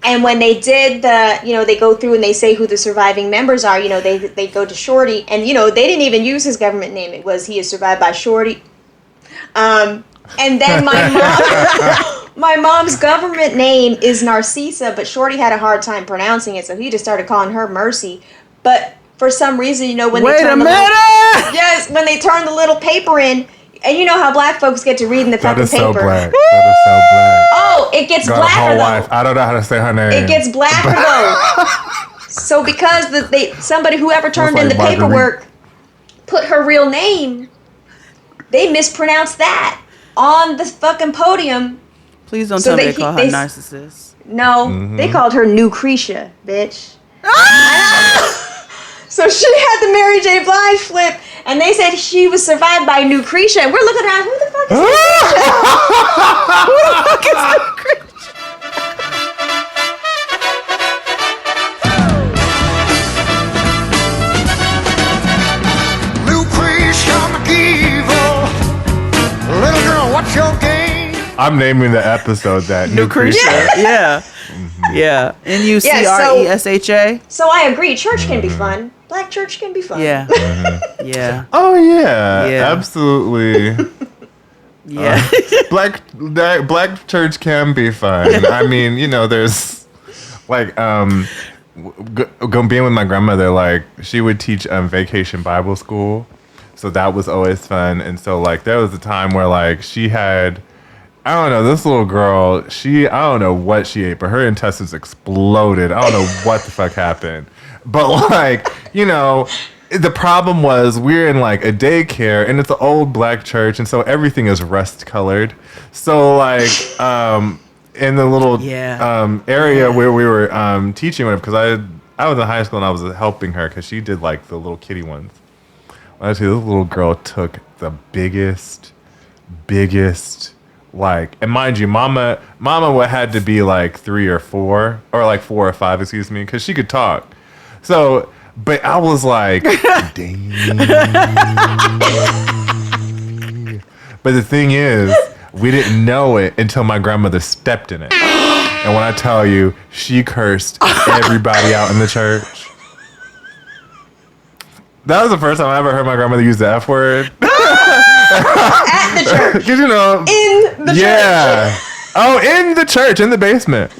C: And when they did they go through and they say who the surviving members are, they go to Shorty. And, they didn't even use his government name. It was he is survived by Shorty. And then my mom's government name is Narcissa, but Shorty had a hard time pronouncing it. So he just started calling her Mercy. But for some reason, when they turn when they turn the little paper in, and you know how black folks get to read in the fucking paper.
A: So black. That is so black.
C: Oh, it gets blacker though.
A: Wife. I don't know how to say her name.
C: It gets blacker though. So because whoever turned in the paperwork put her real name, they mispronounced that on the fucking podium.
B: Please don't tell me they call her narcissist.
C: No, they called her Lucretia, bitch. So she had the Mary J. Blige flip, and they said she was survived by Lucretia, and we're looking around, who the fuck is Lucretia? Who the fuck is Lucretia?
P: Lucretia McEvil, little girl, what's your game?
A: I'm naming the episode that
B: Lucretia. Yeah. Yeah. Nucresha.
C: So I agree. Church can be fun. Black church can be fun.
B: Yeah. Yeah.
A: Oh yeah. Absolutely.
B: Yeah.
A: Black church can be fun. I mean, there's like being with my grandmother, like she would teach Vacation Bible School. So that was always fun. And so like there was a time where like she had, I don't know, this little girl, I don't know what she ate, but her intestines exploded. I don't know what the fuck happened. But like, the problem was we're in like a daycare and it's an old black church. And so everything is rust colored. So like, in the little area where we were teaching her, because I was in high school and I was helping her because she did like the little kitty ones. Actually, this little girl took the biggest, like, and mind you, mama had to be like 3 or 4, or like 4 or 5, excuse me, because she could talk. So, but I was like, dang. But the thing is, we didn't know it until my grandmother stepped in it. And when I tell you, she cursed everybody out in the church. That was the first time I ever heard my grandmother use the F word.
C: At the church.
A: Because, you know.
C: In the church.
A: Oh, in the church, in the basement.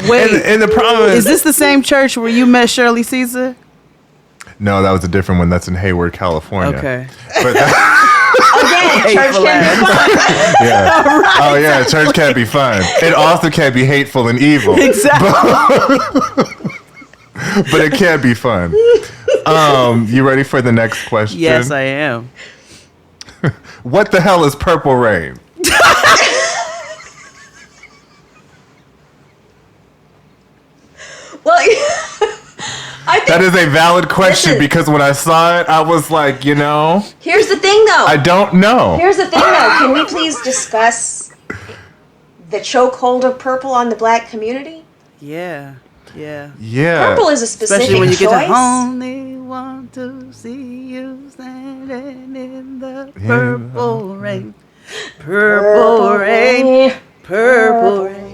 B: Wait.
A: And the problem
B: is this the same church where you met Shirley Caesar?
A: No, that was a different one. That's in Hayward, California.
B: Okay.
A: But
C: Again, church can be fun.
A: yeah.
B: Right.
A: Oh, yeah, church can't be fun. It also can't be hateful and evil.
B: Exactly.
A: But it can be fun. You ready for the next question?
B: Yes, I am.
A: What the hell is Purple Rain?
C: Well, I think
A: That is a valid question because when I saw it, I was like, you know.
C: Here's the thing, though.
A: I don't know.
C: Here's the thing, though. Can we please discuss the chokehold of purple on the black community?
B: Yeah.
C: Purple is a specific
B: Especially when you
C: choice.
B: get to only want to see you standing in the purple rain. Purple rain. Purple rain.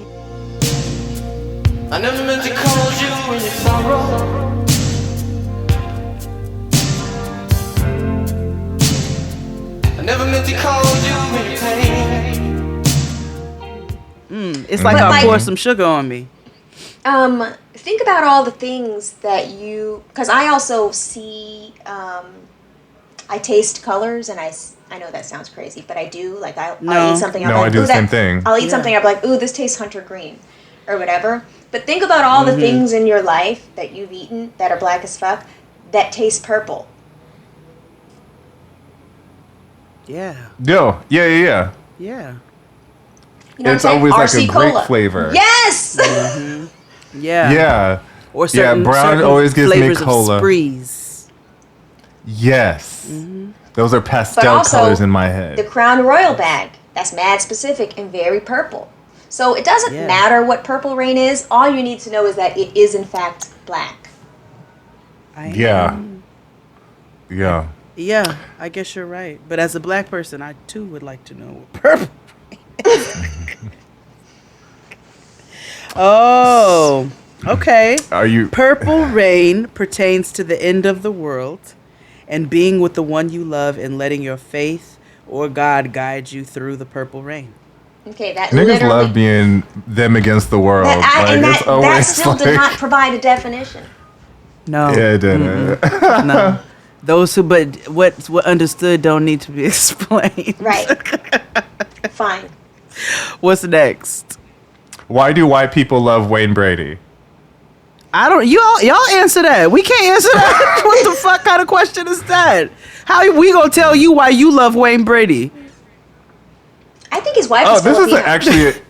P: I never meant to call you in your sorrow. I never meant to call you in your pain.
B: It's like I pour some sugar on me.
C: Think about all the things that you, because I also see, I taste colors, and I know that sounds crazy, but I do. Like I'll eat something.
A: I do the same thing.
C: I'll eat something. I'm like, ooh, this tastes hunter green, or whatever. But think about all the things in your life that you've eaten that are black as fuck that taste purple.
B: Yeah.
A: Yeah.
B: Yeah.
C: You know
A: It's
C: what I'm
A: always like
C: saying?
A: a
C: RC
A: great
C: Cola.
A: flavor.
C: Yes.
B: Yeah.
A: Yeah.
B: Or certain,
A: brown
B: certain
A: always gives me
B: flavors
A: cola.
B: of sprees.
A: Yes. Those are
C: But
A: pastel
C: also,
A: colors in my head.
C: the Crown Royal bag, that's mad specific and very purple. So it doesn't
B: Yeah.
C: matter what Purple Rain is. All you need to know is that it is in fact black.
A: Yeah.
B: Yeah, I guess you're right. But as a black person, I too would like to know what purple rain is. Oh, okay.
A: Are you
B: Purple rain pertains to the end of the world and being with the one you love and letting your faith or God guide you through the purple rain.
C: Okay, that
A: Niggas
C: literally.
A: love being them against the world.
C: That still did not provide a definition.
B: No.
A: Yeah, it didn't.
B: No. Those who, but what's understood don't need to be explained.
C: Right. Fine.
B: What's next?
A: Why do white people love Wayne Brady?
B: I don't. Y'all answer that. We can't answer that. What the fuck kind of question is that? How we gonna tell you why you love Wayne Brady?
C: I think his wife
A: Oh,
C: is
A: this
C: Filipino.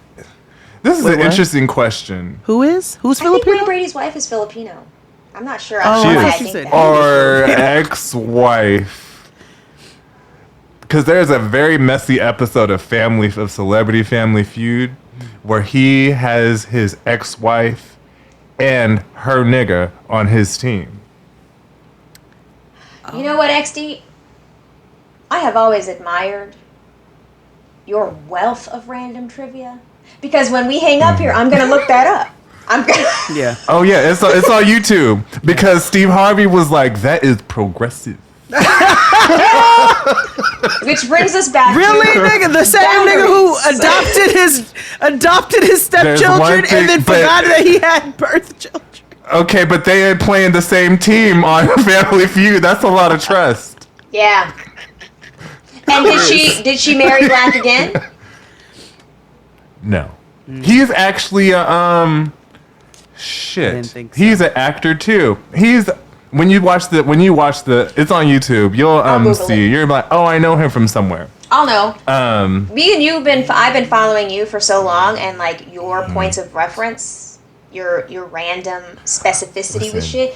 A: this is
B: Wait,
A: an
C: what?
A: interesting question.
B: Who's
C: I think
B: Filipino?
C: Wayne Brady's wife is Filipino. I'm not sure.
B: Oh,
C: I don't know why I
A: She
C: think
A: is.
C: that.
A: Or ex-wife. Because there's a very messy episode of Celebrity Family Feud where he has his ex-wife and her nigga on his team.
C: You know what, XD? I have always admired your wealth of random trivia. Because when we hang up here, I'm going to look that up. I'm gonna.
B: Yeah.
A: Oh yeah, it's on YouTube because Steve Harvey was like, "That is progressive."
C: Which brings us back.
B: Really,
C: to
B: nigga? The same nigga who adopted his stepchildren and then forgot that he had birth children.
A: Okay, but they ain't playing the same team on Family Feud. That's a lot of trust.
C: Yeah. And did she marry black again?
A: No, he's actually a shit. He's an actor too. He's when you watch the it's on YouTube. You'll see. You're like, oh, I know him from somewhere.
C: I'll know. Me and I've been following you for so long, and like your points of reference, your random specificity with shit.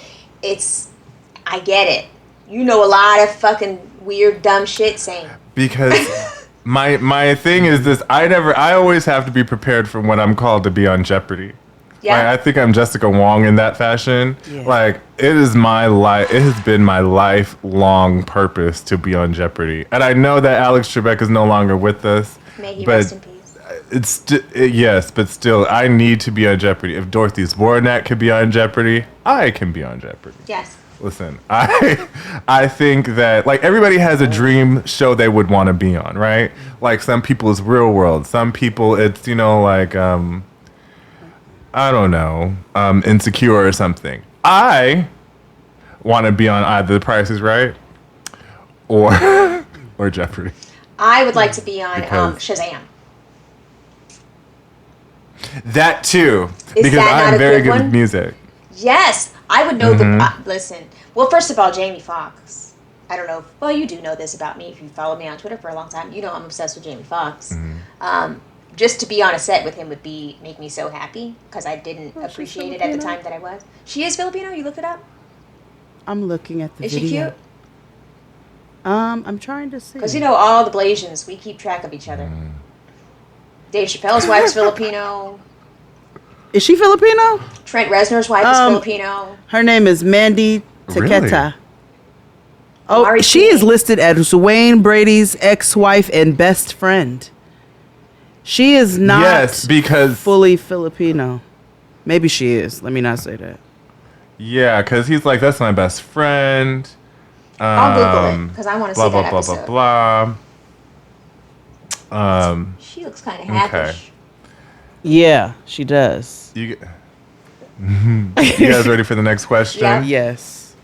C: I get it. You know a lot of fucking weird dumb shit saying.
A: Because my thing is this: I always have to be prepared for when I'm called to be on Jeopardy.
C: Yeah.
A: Like, I think I'm Jessica Wong in that fashion.
B: Yeah.
A: Like, it is my life. It has been my lifelong purpose to be on Jeopardy. And I know that Alex Trebek is no longer with us.
C: May he
A: but
C: rest in peace.
A: Yes, but still, I need to be on Jeopardy. If Dorothy Zbornak could be on Jeopardy, I can be on Jeopardy.
C: Yes.
A: Listen, I think that like everybody has a dream show they would want to be on, right? Like some people it's Real World, some people it's like I don't know, Insecure or something. I want to be on either The Price is Right or Jeopardy.
C: I would like to be on
A: Because-
C: Shazam.
A: That too,
C: Is
A: because
C: that not
A: I'm
C: a
A: very
C: good
A: good
C: one?
A: with music.
C: Yes, I would know
A: Mhm.
C: listen. Well, first of all, Jamie Foxx. I don't know. Well, you do know this about me if you follow me on Twitter for a long time. You know I'm obsessed with Jamie Foxx. Just to be on a set with him would make me so happy because I didn't appreciate it at the
B: Filipino.
C: time that I was. She is Filipino. You look it up.
B: I'm looking at the
C: Is
B: video.
C: she cute?
B: I'm trying to see.
C: Because all the Blasians, we keep track of each other. Dave Chappelle's wife's Filipino.
B: Is she Filipino?
C: Trent Reznor's wife is Filipino.
B: Her name is Mandy Taketa.
A: Really?
B: Oh,
C: Mari
B: she is listed as Wayne Brady's ex-wife and best friend. She is not
A: Yes, because
B: fully Filipino. Maybe she is. Let me not say that.
A: yeah, because he's like that's my best friend.
C: I'll Google it because I want to see
A: blah
C: that
A: blah
C: episode.
A: blah blah blah.
C: She looks kind of
A: Okay.
C: happish.
B: Yeah, she does.
A: You guys ready for the next question?
C: Yeah.
B: Yes.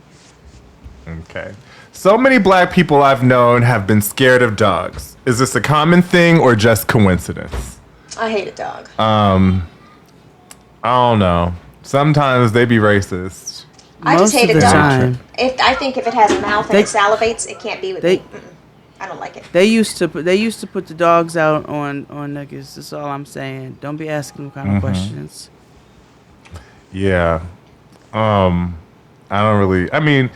A: Okay. So many black people I've known have been scared of dogs. Is this a common thing or just coincidence?
C: I hate a dog.
A: I don't know. Sometimes they be racist.
C: I just hate a
B: of the
C: dog.
B: time.
C: I think if it has a mouth and it salivates, it can't be with
B: They-
C: me. Mm-mm. I don't like it.
B: They used to put the dogs out on niggas. That's all I'm saying. Don't be asking them kind of questions.
A: Yeah. I don't really. I mean,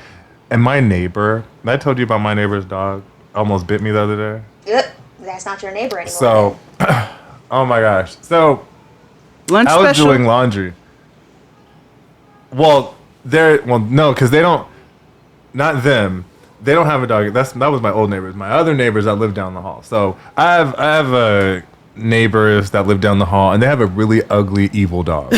A: and my neighbor. I told you about my neighbor's dog. Almost bit me the other day.
C: Ugh, that's not your neighbor anymore.
A: So, oh my gosh. So,
B: Lunch
A: I was
B: special.
A: doing laundry. Well, no, because they don't. Not them. They don't have a dog. That was my old neighbors. My other neighbors that live down the hall. So I have neighbors that live down the hall, and they have a really ugly, evil dog.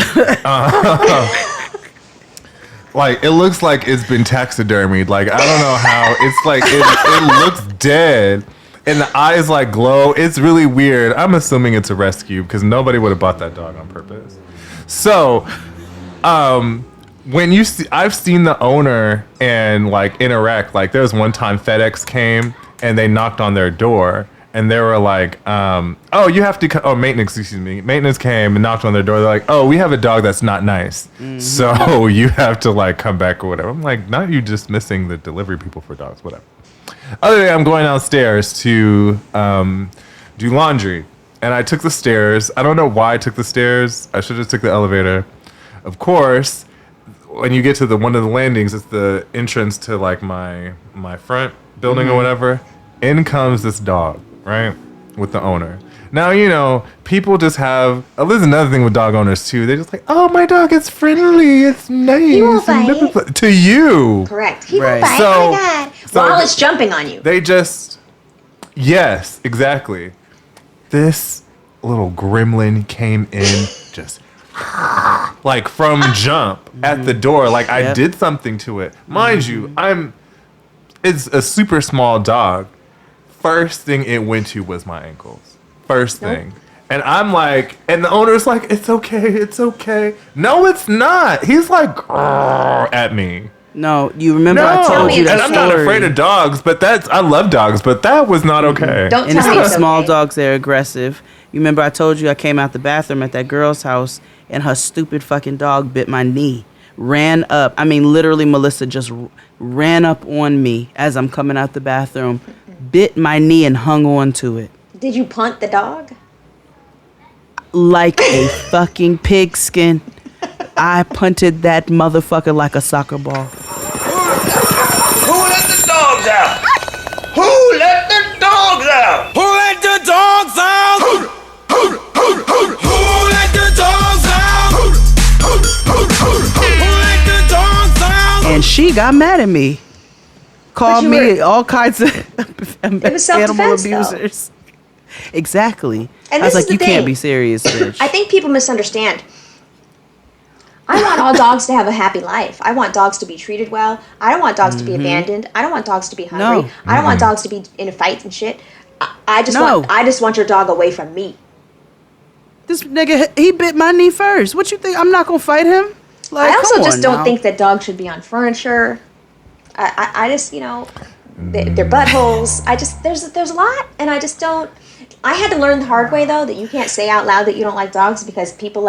A: Like it looks like it's been taxidermied. Like I don't know how. It's like it looks dead, and the eyes like glow. It's really weird. I'm assuming it's a rescue because nobody would have bought that dog on purpose. So, when you see, I've seen the owner and like interact. Like there was one time FedEx came and they knocked on their door and they were like, "Oh, you have to." Maintenance, excuse me. Maintenance came and knocked on their door. They're like, "Oh, we have a dog that's not nice, so you have to like come back or whatever." I'm like, "Not you dismissing the delivery people for dogs, whatever." Other day, I'm going downstairs to do laundry, and I took the stairs. I don't know why I took the stairs. I should have took the elevator. Of course, when you get to one of the landings, it's the entrance to like my front building or whatever. In comes this dog, right, with the owner. Now, you know, people just have. There's another thing with dog owners too. They're just like, "Oh, my dog is friendly. It's nice."
C: He won't bite.
A: To you.
C: Correct. He
B: Right.
C: will bite.
A: So-
C: Oh my God.
A: so
C: While
A: the-
C: it's jumping on you.
A: They just. Yes, exactly. This little gremlin came in just like from jump at the door. Like I
B: Yep.
A: did something to it. Mind you, it's a super small dog. First thing it went to was my ankles. First thing. And I'm like, and the owner's like, "It's okay, it's okay." No, it's not. He's like at me.
B: No, you remember
A: No,
B: I told you
A: and
B: that
A: I'm
B: story.
A: not afraid of dogs, but I love dogs, but that was not okay.
C: Don't
B: And
C: tell
B: it's
C: me
B: the
C: it's
B: small
C: okay.
B: dogs, they're aggressive. You remember I told you I came out the bathroom at that girl's house and her stupid fucking dog bit my knee. Ran up. I mean, literally, Melissa just ran up on me as I'm coming out the bathroom, bit my knee and hung on to it.
C: Did you punt the dog?
B: Like a fucking pigskin. I punted that motherfucker like a soccer ball.
P: Who let the dogs out? Who let the dogs out? Who let the dogs out? Who let the dogs out? Who let the dogs out?
B: And she got mad at me. Called
C: you
B: me
C: were-
B: all kinds of
C: was
B: animal
C: self-defense, though.
B: abusers. Exactly.
C: And
B: I was
C: this is
B: like,
C: the
B: you can't
C: thing.
B: be serious, bitch.
C: I think people misunderstand. I want all dogs to have a happy life. I want dogs to be treated well. I don't want dogs to be abandoned. I don't want dogs to be hungry.
B: No.
C: I don't want dogs to be in a fight and shit. I just want your dog away from me.
B: This nigga, he bit my knee first. What you think? I'm not gonna fight him? Like,
C: I also
B: come
C: just
B: on
C: don't
B: now.
C: think that dogs should be on furniture. I just, their buttholes. There's a lot, and I just don't. I had to learn the hard way though that you can't say out loud that you don't like dogs because people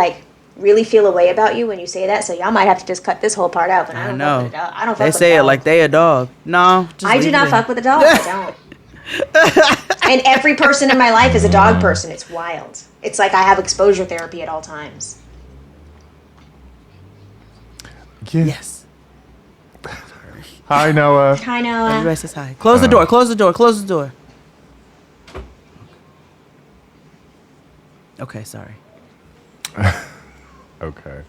C: really feel a way about you when you say that. So y'all might have to just cut this whole part out. But I don't fuck with a dog. I don't fuck
B: They
C: with
B: say
C: a
B: it
C: dog.
B: like they a dog. No, just
C: I do
B: leave
C: not
B: it
C: fuck with a dog. I don't. And every person in my life is a dog person. It's wild. It's like I have exposure therapy at all times.
A: Yeah.
B: Yes.
A: Hi, Noah.
C: Hi, Noah.
B: Everybody says hi. Close the door. Close the door. Close the door. Okay, sorry.
A: Okay.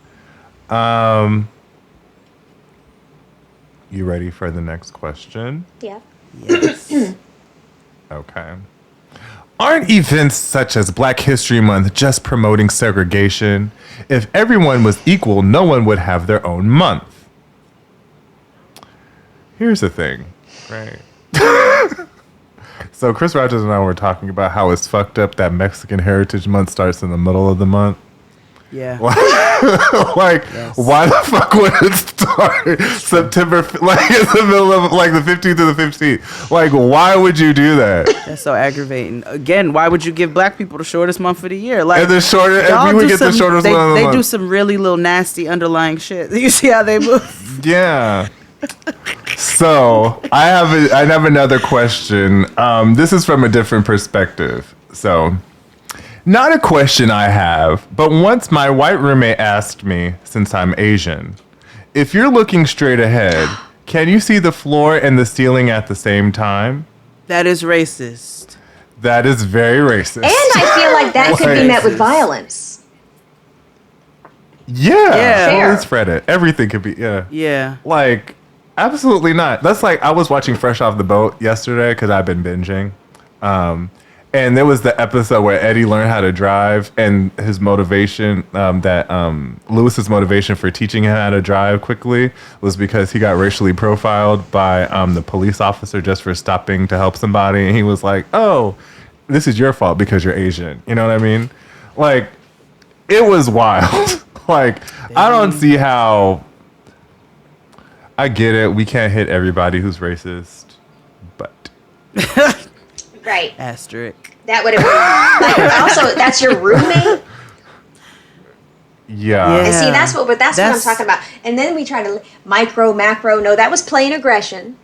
A: You ready for the next question?
C: Yeah.
B: Yes.
A: Okay. Aren't events such as Black History Month just promoting segregation? If everyone was equal, no one would have their own month. Here's the thing, right? So Chris Rogers and I were talking about how it's fucked up that Mexican Heritage Month starts in the middle of the month.
B: Yeah.
A: Why the fuck would it start September, in the middle of, the 15th to the 15th? Why would you do that?
B: That's so aggravating. Again, why would you give Black people the shortest month of the year?
A: And we would get the shortest one of the
B: They
A: month.
B: do some really little nasty underlying shit. You see how they move?
A: Yeah. So I have another question. This is from a different perspective. So, not a question I have, but once my white roommate asked me, since I'm Asian, if you're looking straight ahead, can you see the floor and the ceiling at the same time?
B: That is racist.
A: That is very racist.
C: And I feel like that could be met with violence.
A: Yeah.
C: Fair.
A: Let's spread it. Everything could be, yeah.
B: Yeah.
A: Absolutely not. That's I was watching Fresh Off the Boat yesterday because I've been binging. And there was the episode where Eddie learned how to drive, and his motivation, Lewis's motivation for teaching him how to drive quickly was because he got racially profiled by the police officer just for stopping to help somebody. And he was like, oh, this is your fault because you're Asian. You know what I mean? It was wild. I don't see how. I get it. We can't hit everybody who's racist, but.
C: Right.
B: Asterisk.
C: That would have been also that's your roommate.
A: Yeah.
C: And see that's what I'm talking about. And then we try to macro. No, that was plain aggression.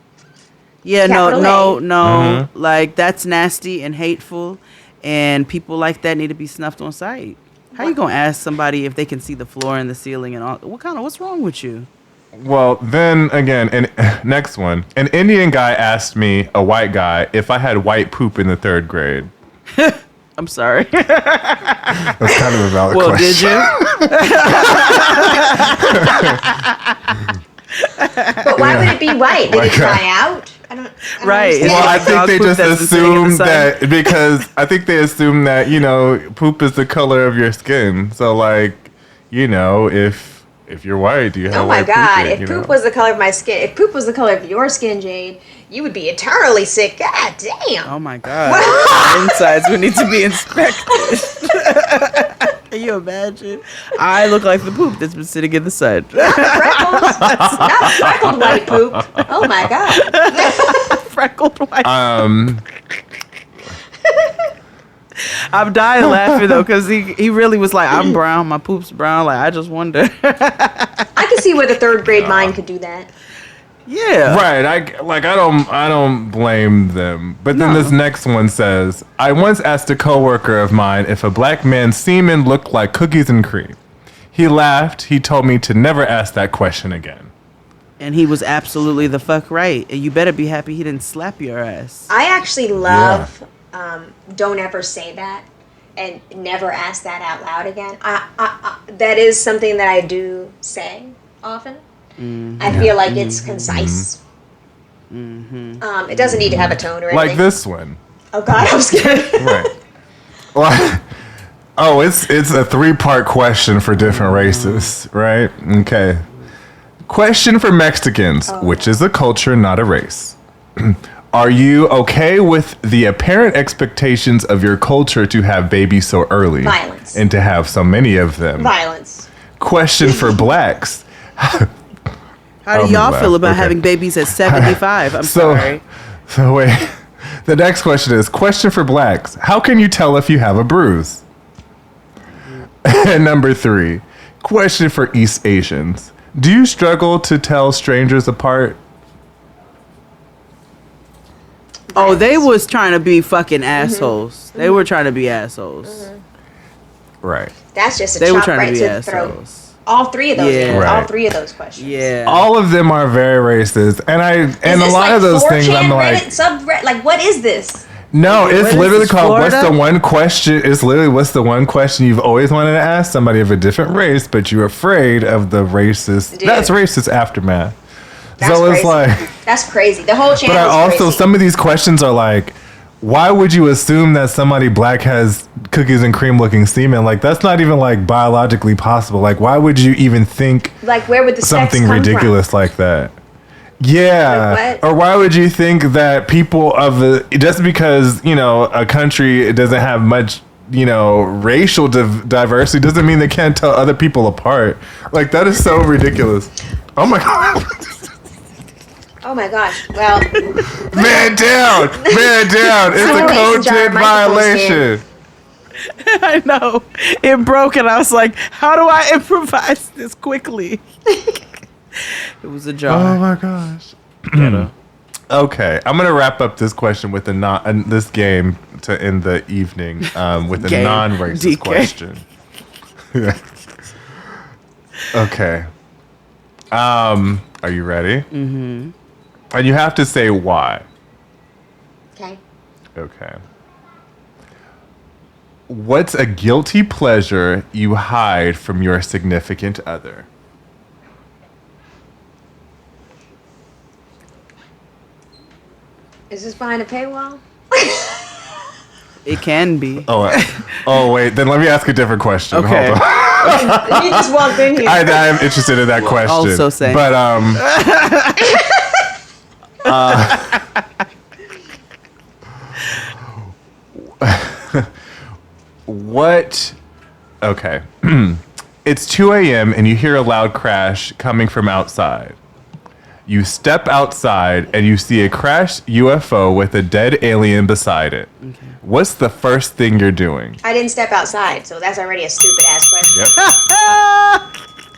B: Yeah,
C: Capital
B: no. That's nasty and hateful, and people like that need to be snuffed on sight. How you gonna ask somebody if they can see the floor and the ceiling and all? What's wrong with you?
A: Well, then again, and next one. An Indian guy asked me, a white guy, if I had white poop in the 3rd grade.
B: I'm sorry.
A: That's kind of a valid
B: well,
A: question.
C: But why would it be white? Did it dry out? I don't
B: Right.
C: understand.
A: Well, I think they just assumed that because I think they assume that, poop is the color of your skin. So, if you're white, do you have
C: Oh my
A: white
C: God!
A: poop?
C: If poop was the color of my skin, if poop was the color of your skin, Jade, you would be eternally sick. God damn!
B: Oh my God! Insides would need to be inspected. Can you imagine? I look like the poop that's been sitting in the sun.
C: Not freckled white poop. Oh my God!
B: Freckled white. I'm dying laughing though, because he really was like, I'm brown, my poop's brown. I just wonder.
C: I can see where the 3rd grade mind could do that.
B: Yeah.
A: Right. I don't blame them. But then this next one says, I once asked a coworker of mine if a black man's semen looked like cookies and cream. He laughed. He told me to never ask that question again.
B: And he was absolutely the fuck right. And you better be happy he didn't slap your ass.
C: I actually love don't ever say that and never ask that out loud again. I that is something that I do say often. I feel like it's concise. It doesn't need to have a tone or anything.
A: Like this one.
C: Oh God, I'm scared.
A: Right. Well, Oh, it's a 3-part question for different races, right? Okay. Question for Mexicans, which is a culture, not a race. Are you okay with the apparent expectations of your culture to have babies so early?
C: Violence.
A: And to have so many of them?
C: Violence.
A: Question for blacks.
B: How do y'all feel about having babies at 75? I'm sorry.
A: So wait. The next question is, question for blacks. How can you tell if you have a bruise? And number 3, question for East Asians. Do you struggle to tell strangers apart?
B: Oh, they was trying to be fucking assholes. They were trying to be assholes.
A: Right.
C: That's just a
B: They were
C: chop
B: trying
C: right
B: to
C: to
B: be
C: the throat.
B: assholes.
C: All 3 of those.
B: Yeah.
C: Answers, all
A: Right.
C: 3 of those questions.
B: Yeah.
A: All of them are very racist. And a
C: Is
A: lot
C: this
A: of those
C: 4chan,
A: things I'm like,
C: Reddit, like, what is this?
A: no,
B: What
A: it's
B: is
A: literally
B: this,
A: called
B: Florida?
A: what's the one question? It's literally what's the one question you've always wanted to ask somebody of a different race, but you're afraid of the racist.
C: Dude.
A: That's racist aftermath.
C: That's
A: so it's
C: crazy.
A: like,
C: That's crazy. The whole channel
A: but I
C: is
A: also
C: crazy.
A: some of these questions are like, why would you assume that somebody black has cookies and cream looking semen? Like that's not even like biologically possible. Like why would you even think
C: Like, where would the
A: something
C: sex come
A: ridiculous like that? Yeah.
C: Like what?
A: Or why would you think that people of the just because, a country doesn't have much, racial diversity doesn't mean they can't tell other people apart. Like that is so ridiculous. Oh my god.
C: Oh my gosh. Well,
A: Man down. It's a
C: Sorry,
A: code
C: John,
A: 10
C: microphone's here.
A: violation.
B: I know. It broke and I was like, how do I improvise this quickly? It was a
A: Oh
B: jar.
A: my gosh. Okay, I'm gonna wrap up this question with this game to end the evening with a
B: Game.
A: non-racist
B: DK.
A: question. Okay. Are you ready?
B: Mm-hmm.
A: And you have to say why.
C: okay.
A: Okay. What's a guilty pleasure you hide from your significant other?
C: Is this behind a paywall?
B: It can be.
A: Oh, wait. Then let me ask a different question.
B: Okay.
A: Hold on.
C: You just walked in here.
A: I am interested in that question.
B: Also same.
A: But what? Okay. It's 2 a.m. and you hear a loud crash coming from outside. You step outside and you see a crashed UFO with a dead alien beside it. Okay. What's the first thing you're doing?
C: I didn't step outside, so that's already a stupid ass question.
A: Yep.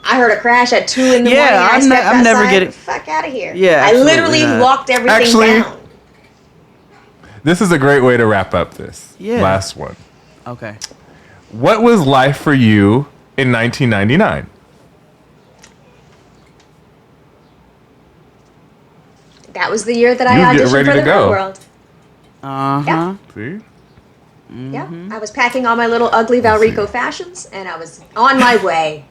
C: I heard a crash at 2 in the
B: Yeah,
C: morning. And
B: I'm
C: I stepped
B: I'm never
C: outside.
B: getting-
C: Fuck out of here.
B: Yeah,
C: I
B: absolutely
C: literally
B: not.
C: locked everything
A: Actually-
C: down.
A: This is a great way to wrap up this last one.
B: Okay.
A: What was life for you in 1999?
C: That was the year that I
A: You get
C: auditioned
A: ready
C: for
A: to
C: the
A: go.
C: Real World.
B: Uh-huh.
A: See?
C: Yeah, I was packing all my little ugly Valrico fashions, and I was on my way.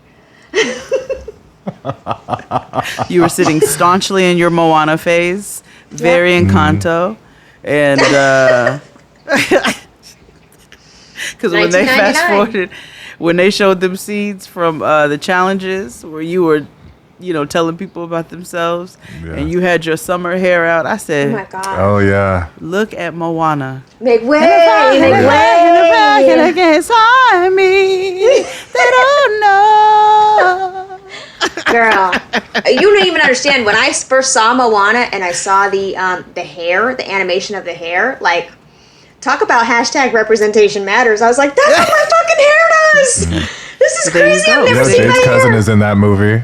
B: You were sitting staunchly in your Moana phase, very Encanto, and because when they
C: 1999.
B: fast forwarded, when they showed them scenes from the challenges where you were, telling people about themselves, and you had your summer hair out, I said,
C: Oh my god.
A: Oh, yeah.
B: "Look at Moana."
C: Make way,
B: In
C: make
B: the back and
C: way.
B: against me, they don't know.
C: Girl, you don't even understand. When I first saw Moana and I saw the hair, the animation of the hair, like, talk about hashtag representation matters. I was like, that's what my fucking hair does. This is
B: There you
C: crazy.
B: go.
C: I've never seen
A: Jade's
C: my
A: cousin
C: hair.
A: is in that movie.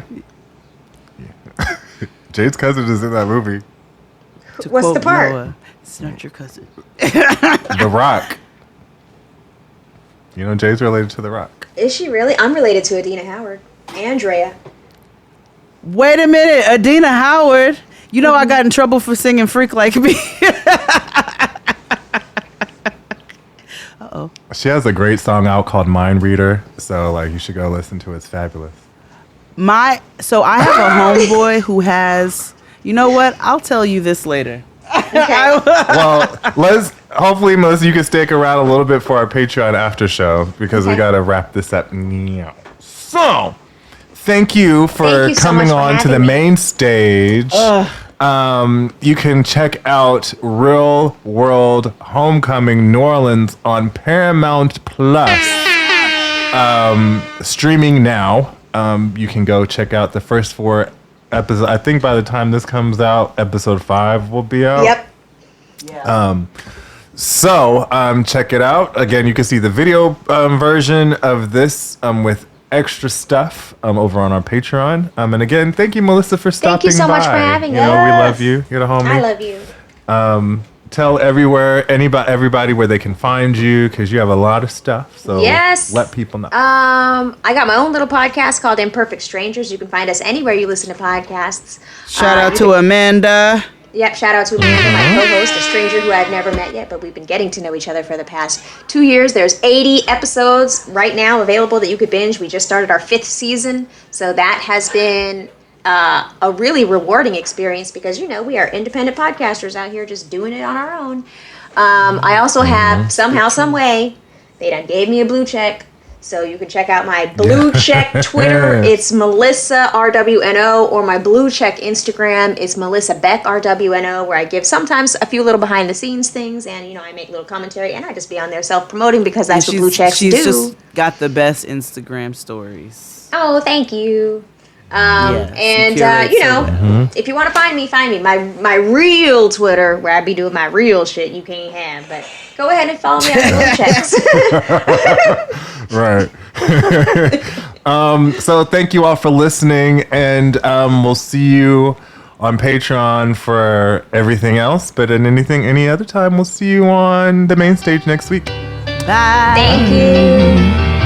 A: Jade's cousin is in that movie.
B: To
C: What's the
B: quote
C: part?
B: Noah, it's not your cousin.
A: The Rock. Jade's related to The Rock.
C: Is she really? I'm related to Adina Howard. Andrea.
B: Wait a minute, Adina Howard. You know I got in trouble for singing "Freak Like Me." Uh-oh.
A: She has a great song out called Mind Reader. So, you should go listen to it. It's fabulous.
B: So I have a homeboy who has. You know what? I'll tell you this later.
A: Well, hopefully, Melissa, you can stick around a little bit for our Patreon after show because we got to wrap this up now. So, thank you for coming on to the main stage. You can check out Real World Homecoming New Orleans on Paramount Plus. Streaming now. You can go check out the first 4 episodes. I think by the time this comes out, episode 5 will be out.
C: Yep.
A: So check it out. Again, you can see the video version of this with extra stuff over on our Patreon. And again, thank you, Melissa, for stopping by.
C: Thank you so much for having us.
A: We love you. You're the homie.
C: I love you.
A: Tell everybody where they can find you because you have a lot of stuff. So let people know.
C: I got my own little podcast called Imperfect Strangers. You can find us anywhere you listen to podcasts.
B: Shout out to Amanda.
C: Yep, shout out to Amanda, my co-host, a stranger who I've never met yet, but we've been getting to know each other for the past 2 years. There's 80 episodes right now available that you could binge. We just started our 5th season, so that has been a really rewarding experience because, we are independent podcasters out here just doing it on our own. I also have, somehow, some way, they done gave me a blue check. So you can check out my blue check Twitter. It's Melissa RWNO, or my blue check Instagram is Melissa Beck RWNO, where I give sometimes a few little behind the scenes things, and I make little commentary, and I just be on there self promoting because that's what blue checks do.
B: She's just got the best Instagram stories.
C: Oh, thank you. If you want to find me, my real Twitter, where I be doing my real shit you can't have, but go ahead and follow me on blue checks.
A: Right. So thank you all for listening, and we'll see you on Patreon for everything else, but in any other time, we'll see you on the main stage next week.
B: Bye.
C: Thank you.